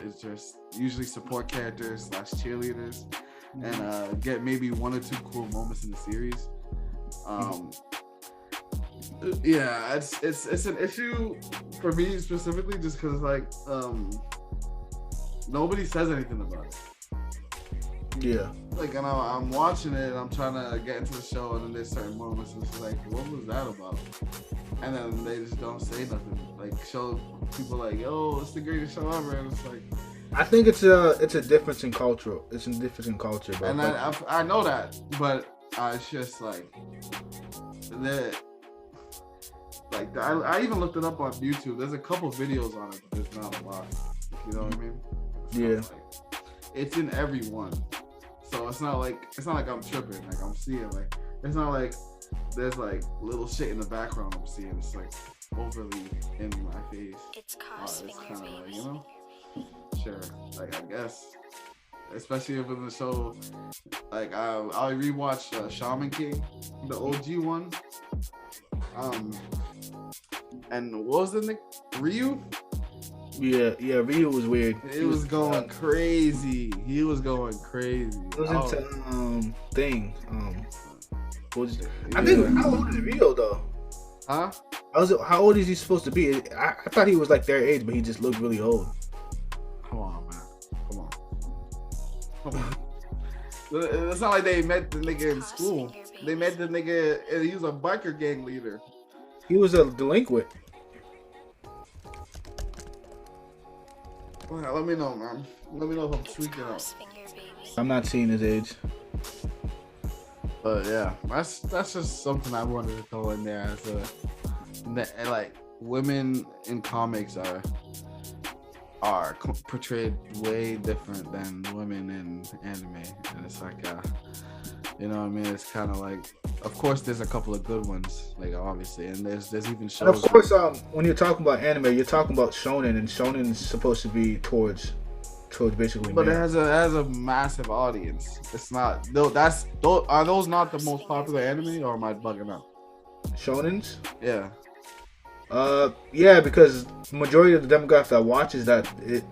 It's just usually support characters / cheerleaders, and get maybe 1 or 2 cool moments in the series. Yeah, it's an issue for me specifically, just because like nobody says anything about it. Yeah. Like, and I'm watching it, and I'm trying to get into the show, and then there's certain moments, and it's like, what was that about? And then they just don't say nothing. Like, show people like, yo, it's the greatest show ever, and it's like, I think it's a difference in culture. It's a difference in culture, bro. And I know that, but it's just like that. Like, I even looked it up on YouTube. There's a couple videos on it, but there's not a lot. You know what I mean? Yeah. It's in every one, so it's not like I'm tripping. Like, I'm seeing, like, it's not like there's like little shit in the background I'm seeing. It's like overly in my face. It's It's kind of like, you know, sure. Like, I guess, especially if in the show, like I rewatched Shaman King, the OG one. And what was the nick? Ryu? Yeah, Ryu was weird. It was going crazy. He was going crazy. It was into thing. I think, how old is Ryu though? Huh? How old is he supposed to be? I thought he was like their age, but he just looked really old. Come on, man. Come on. It's not like they met the nigga in school. They met the nigga, and he was a biker gang leader. He was a delinquent. Well, let me know, man. Let me know if I'm tweaking out. I'm not seeing his age. But yeah, that's just something I wanted to throw in there as like, women in comics are portrayed way different than women in anime, and it's like, you know what I mean? It's kind of like, of course, there's a couple of good ones, like, obviously, and there's even shows. And of course, when you're talking about anime, you're talking about shonen, and shonen is supposed to be towards basically. But male. it has a massive audience. It's not. Are those not the most popular anime, or am I bugging out? Shonens? Yeah. Yeah, because majority of the demographic that watches that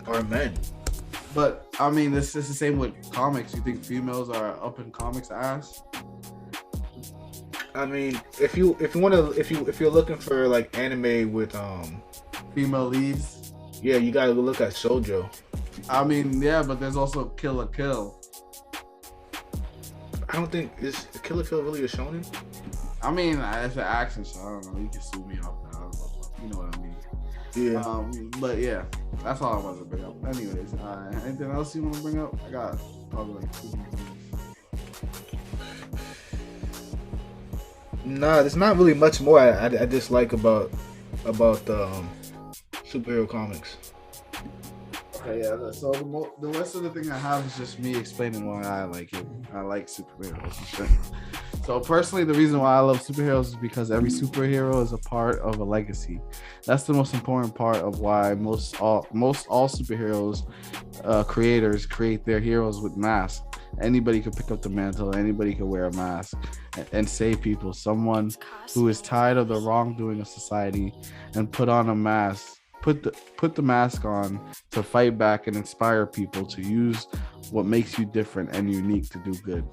are men. But I mean, it's the same with comics. You think females are up in comics ass? I mean, if you're looking for like anime with Female leads. yeah, you gotta go look at Shoujo. I mean, yeah, but there's also Kill la Kill. I don't think is Kill la Kill really a shonen. I mean, it's an action show. I don't know. You can sue me off that. You know what I mean? Yeah. But yeah, that's all I wanted to bring up. Anyways, anything else you want to bring up? I got probably like 2 more minutes. Nah, there's not really much more I dislike about superhero comics. Okay, yeah. So the rest of the thing I have is just me explaining why I like it. I like superheroes and shit. So personally, the reason why I love superheroes is because every superhero is a part of a legacy. That's the most important part of why most all superheroes creators create their heroes with masks. Anybody could pick up the mantle. Anybody could wear a mask and save people. Someone who is tired of the wrongdoing of society and put on a mask put the mask on to fight back and inspire people to use what makes you different and unique to do good.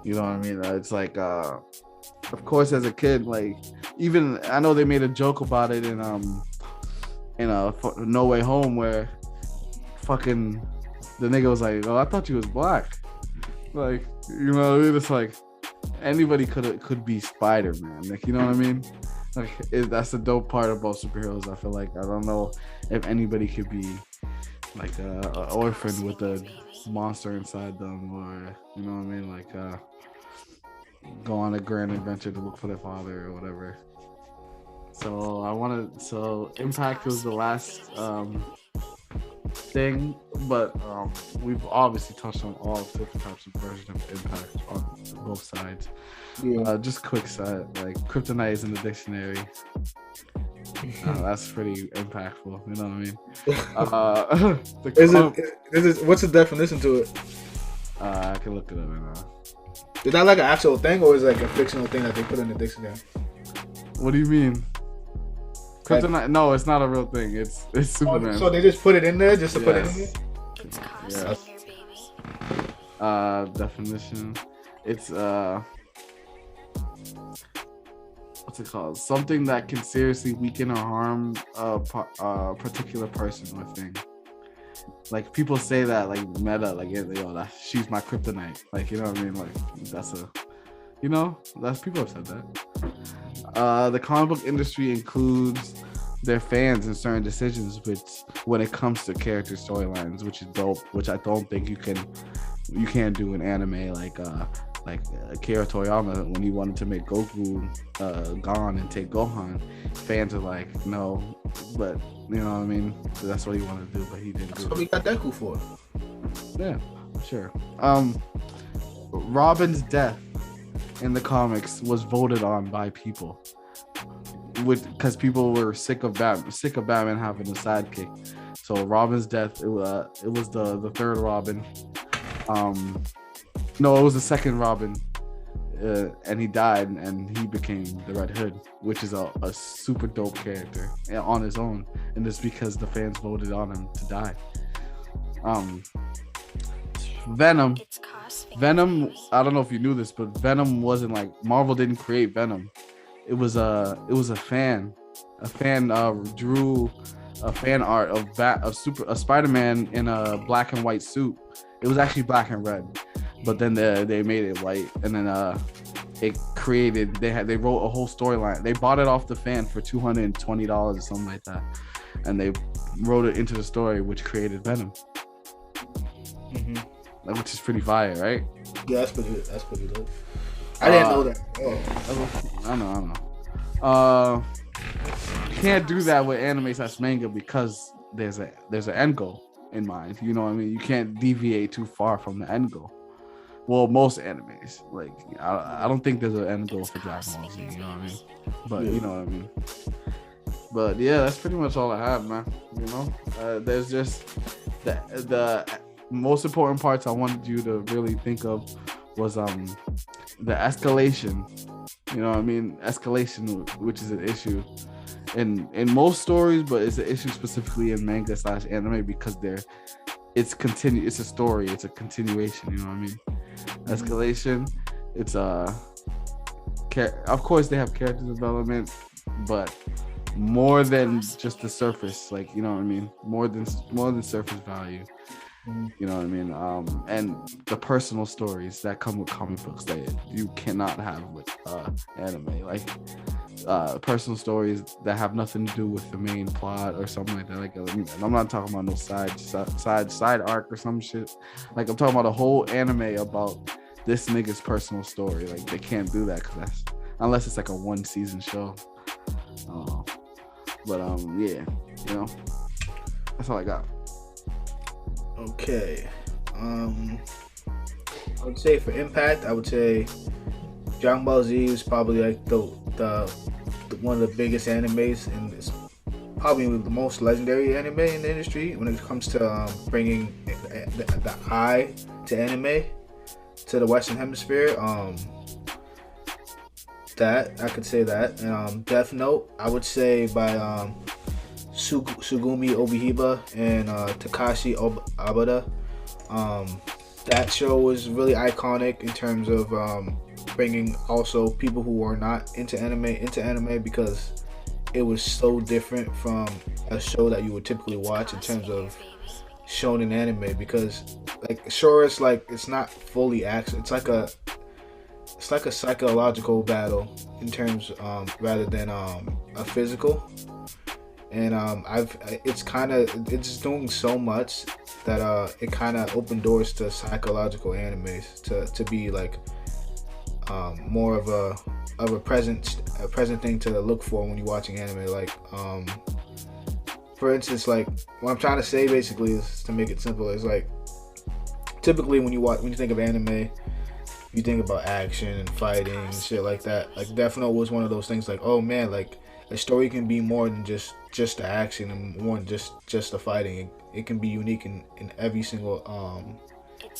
You know what I mean? It's like, of course, as a kid, like, even I know they made a joke about it in No Way Home, where fucking the nigga was like, "Oh, I thought you was black." Like, you know, it's like anybody could be Spider-Man. Like, you know what I mean? Like, that's the dope part about superheroes. I feel like I don't know if anybody could be like a orphan with a monster inside them, or you know what I mean, like go on a grand adventure to look for their father or whatever. So Impact was the last thing, but we've obviously touched on all different types of versions of Impact on both sides. Yeah. Just quick side, like kryptonite is in the dictionary. That's pretty impactful. You know what I mean? What's the definition to it? I can look it up right now. Is that like an actual thing, or is it like a fictional thing that they put in the dictionary? What do you mean? Kryptonite? No, it's not a real thing. It's Superman. So they just put it in there just to put it in there? It's costing your baby. Definition. It's what's it called? Something that can seriously weaken or harm a particular person or thing. Like, people say that, like, meta, like, yo, she's my kryptonite. Like, you know what I mean? Like, that's people have said that. The comic book industry includes their fans in certain decisions, which, when it comes to character storylines, which is dope, which I don't think you can't do in anime, like Akira Toriyama, when he wanted to make Goku gone and take Gohan, fans are like, no, but you know what I mean, that's what he wanted to do, but he didn't do it. That's what we got Deku for. Yeah, sure. Robin's death in the comics was voted on by people, because people were sick of Batman having a sidekick. So Robin's death, it was the third Robin. No, it was the second Robin, and he died, and he became the Red Hood, which is a super dope character on his own, and it's because the fans voted on him to die. Venom, I don't know if you knew this, but Venom wasn't like, Marvel didn't create Venom. It was a fan drew a fan art of Spider-Man in a black and white suit. It was actually black and red, but then they made it white, and then it created. They wrote a whole storyline. They bought it off the fan for $220 or something like that, and they wrote it into the story, which created Venom. Mm-hmm. Which is pretty fire, right? Yeah, that's pretty dope. I didn't know that. I know. You can't do that with anime/manga because there's an end goal in mind. You know what I mean? You can't deviate too far from the end goal. Well, most animes, like, I don't think there's an end goal for Dragon Ball Z. You know what I mean? But you know what I mean. But yeah, that's pretty much all I have, man. You know, there's just the most important parts I wanted you to really think of was the escalation. You know what I mean? Escalation, which is an issue in most stories, but it's an issue specifically in manga/anime because it's a story, it's a continuation. You know what I mean? Escalation, it's of course they have character development, but more than just the surface, like, you know what I mean, more than surface value. You know what I mean? And the personal stories that come with comic books that you cannot have with anime, like personal stories that have nothing to do with the main plot or something like that. Like, I'm not talking about no side arc or some shit. Like, I'm talking about a whole anime about this nigga's personal story. Like, they can't do that unless it's like a 1-season show. But yeah, you know, that's all I got. Okay. I would say for Impact, I would say Dragon Ball Z is probably like the one of the biggest animes, and it's probably the most legendary anime in the industry when it comes to bringing the eye to anime to the Western Hemisphere. That I could say that. Death Note, I would say by Sugumi Obihiba and Takashi Abada. That show was really iconic in terms of bringing also people who are not into anime because it was so different from a show that you would typically watch in terms of shonen anime, because like sure it's not fully action, it's like a psychological battle in terms rather than a physical. And it's doing so much that it kind of opened doors to psychological animes to be like more of a present thing to look for when you're watching anime. Like for instance, like what I'm trying to say basically is, to make it simple, is like typically when you think of anime, you think about action and fighting and shit like that. Like Death Note was one of those things, like, oh man, like a story can be more than just the action and more than just the fighting. It can be unique in every single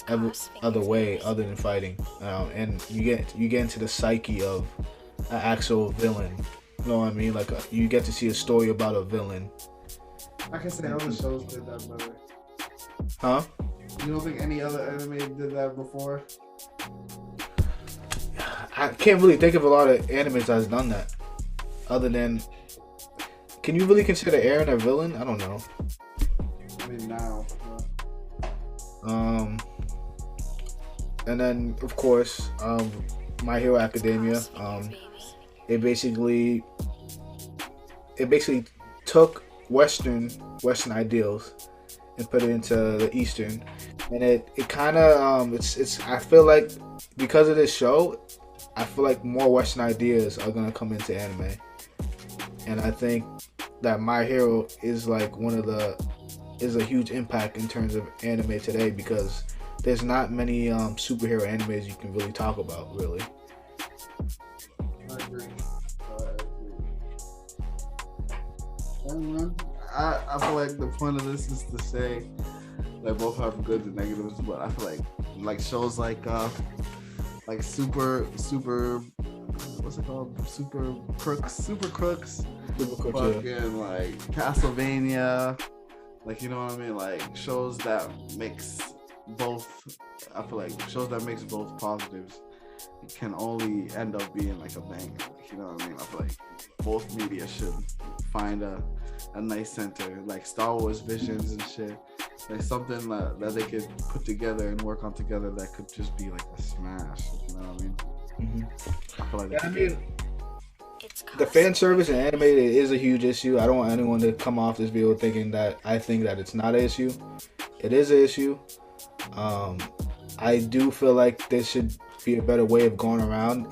every other way other than fighting. And you get into the psyche of an actual villain. You know what I mean? Like you get to see a story about a villain. I can say other shows did that better. Huh? You don't think any other anime did that before? I can't really think of a lot of animes that's done that. Other than, can you really consider Eren a villain? I don't know. I mean now. And then of course, My Hero Academia. It basically took Western ideals and put it into the Eastern, and it kind of it's I feel like because of this show, I feel like more Western ideas are gonna come into anime. And I think that My Hero is like is a huge impact in terms of anime today, because there's not many superhero animes you can really talk about, really. I agree. I feel like the point of this is to say they both have goods and negatives, but I feel like shows like super what's it called? Super Crooks, fucking Yeah. like Castlevania, like, you know what I mean? Like shows that makes both. I feel like shows that makes both positives can only end up being like a banger. Like, you know what I mean? I feel like both media should find a nice center, like Star Wars Visions and shit. Like something that they could put together and work on together that could just be like a smash. You know what I mean? Mm-hmm. I feel like I mean, the fan service in anime is a huge issue. I don't want anyone to come off this video thinking that I think that it's not an issue. It is an issue. I do feel like there should be a better way of going around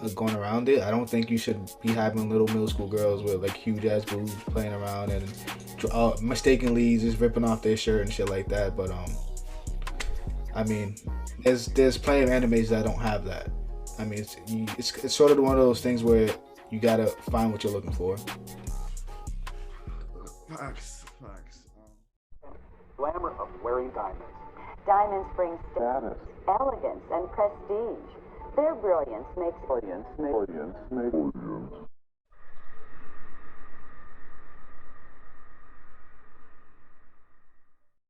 it. I don't think you should be having little middle school girls with like huge ass boobs playing around and mistakenly just ripping off their shirt and shit like that. But I mean, there's plenty of animes that don't have that. I mean, it's sort of one of those things where you gotta find what you're looking for. Facts. Glamour of wearing diamonds. Diamonds bring status, elegance, and prestige. Their brilliance makes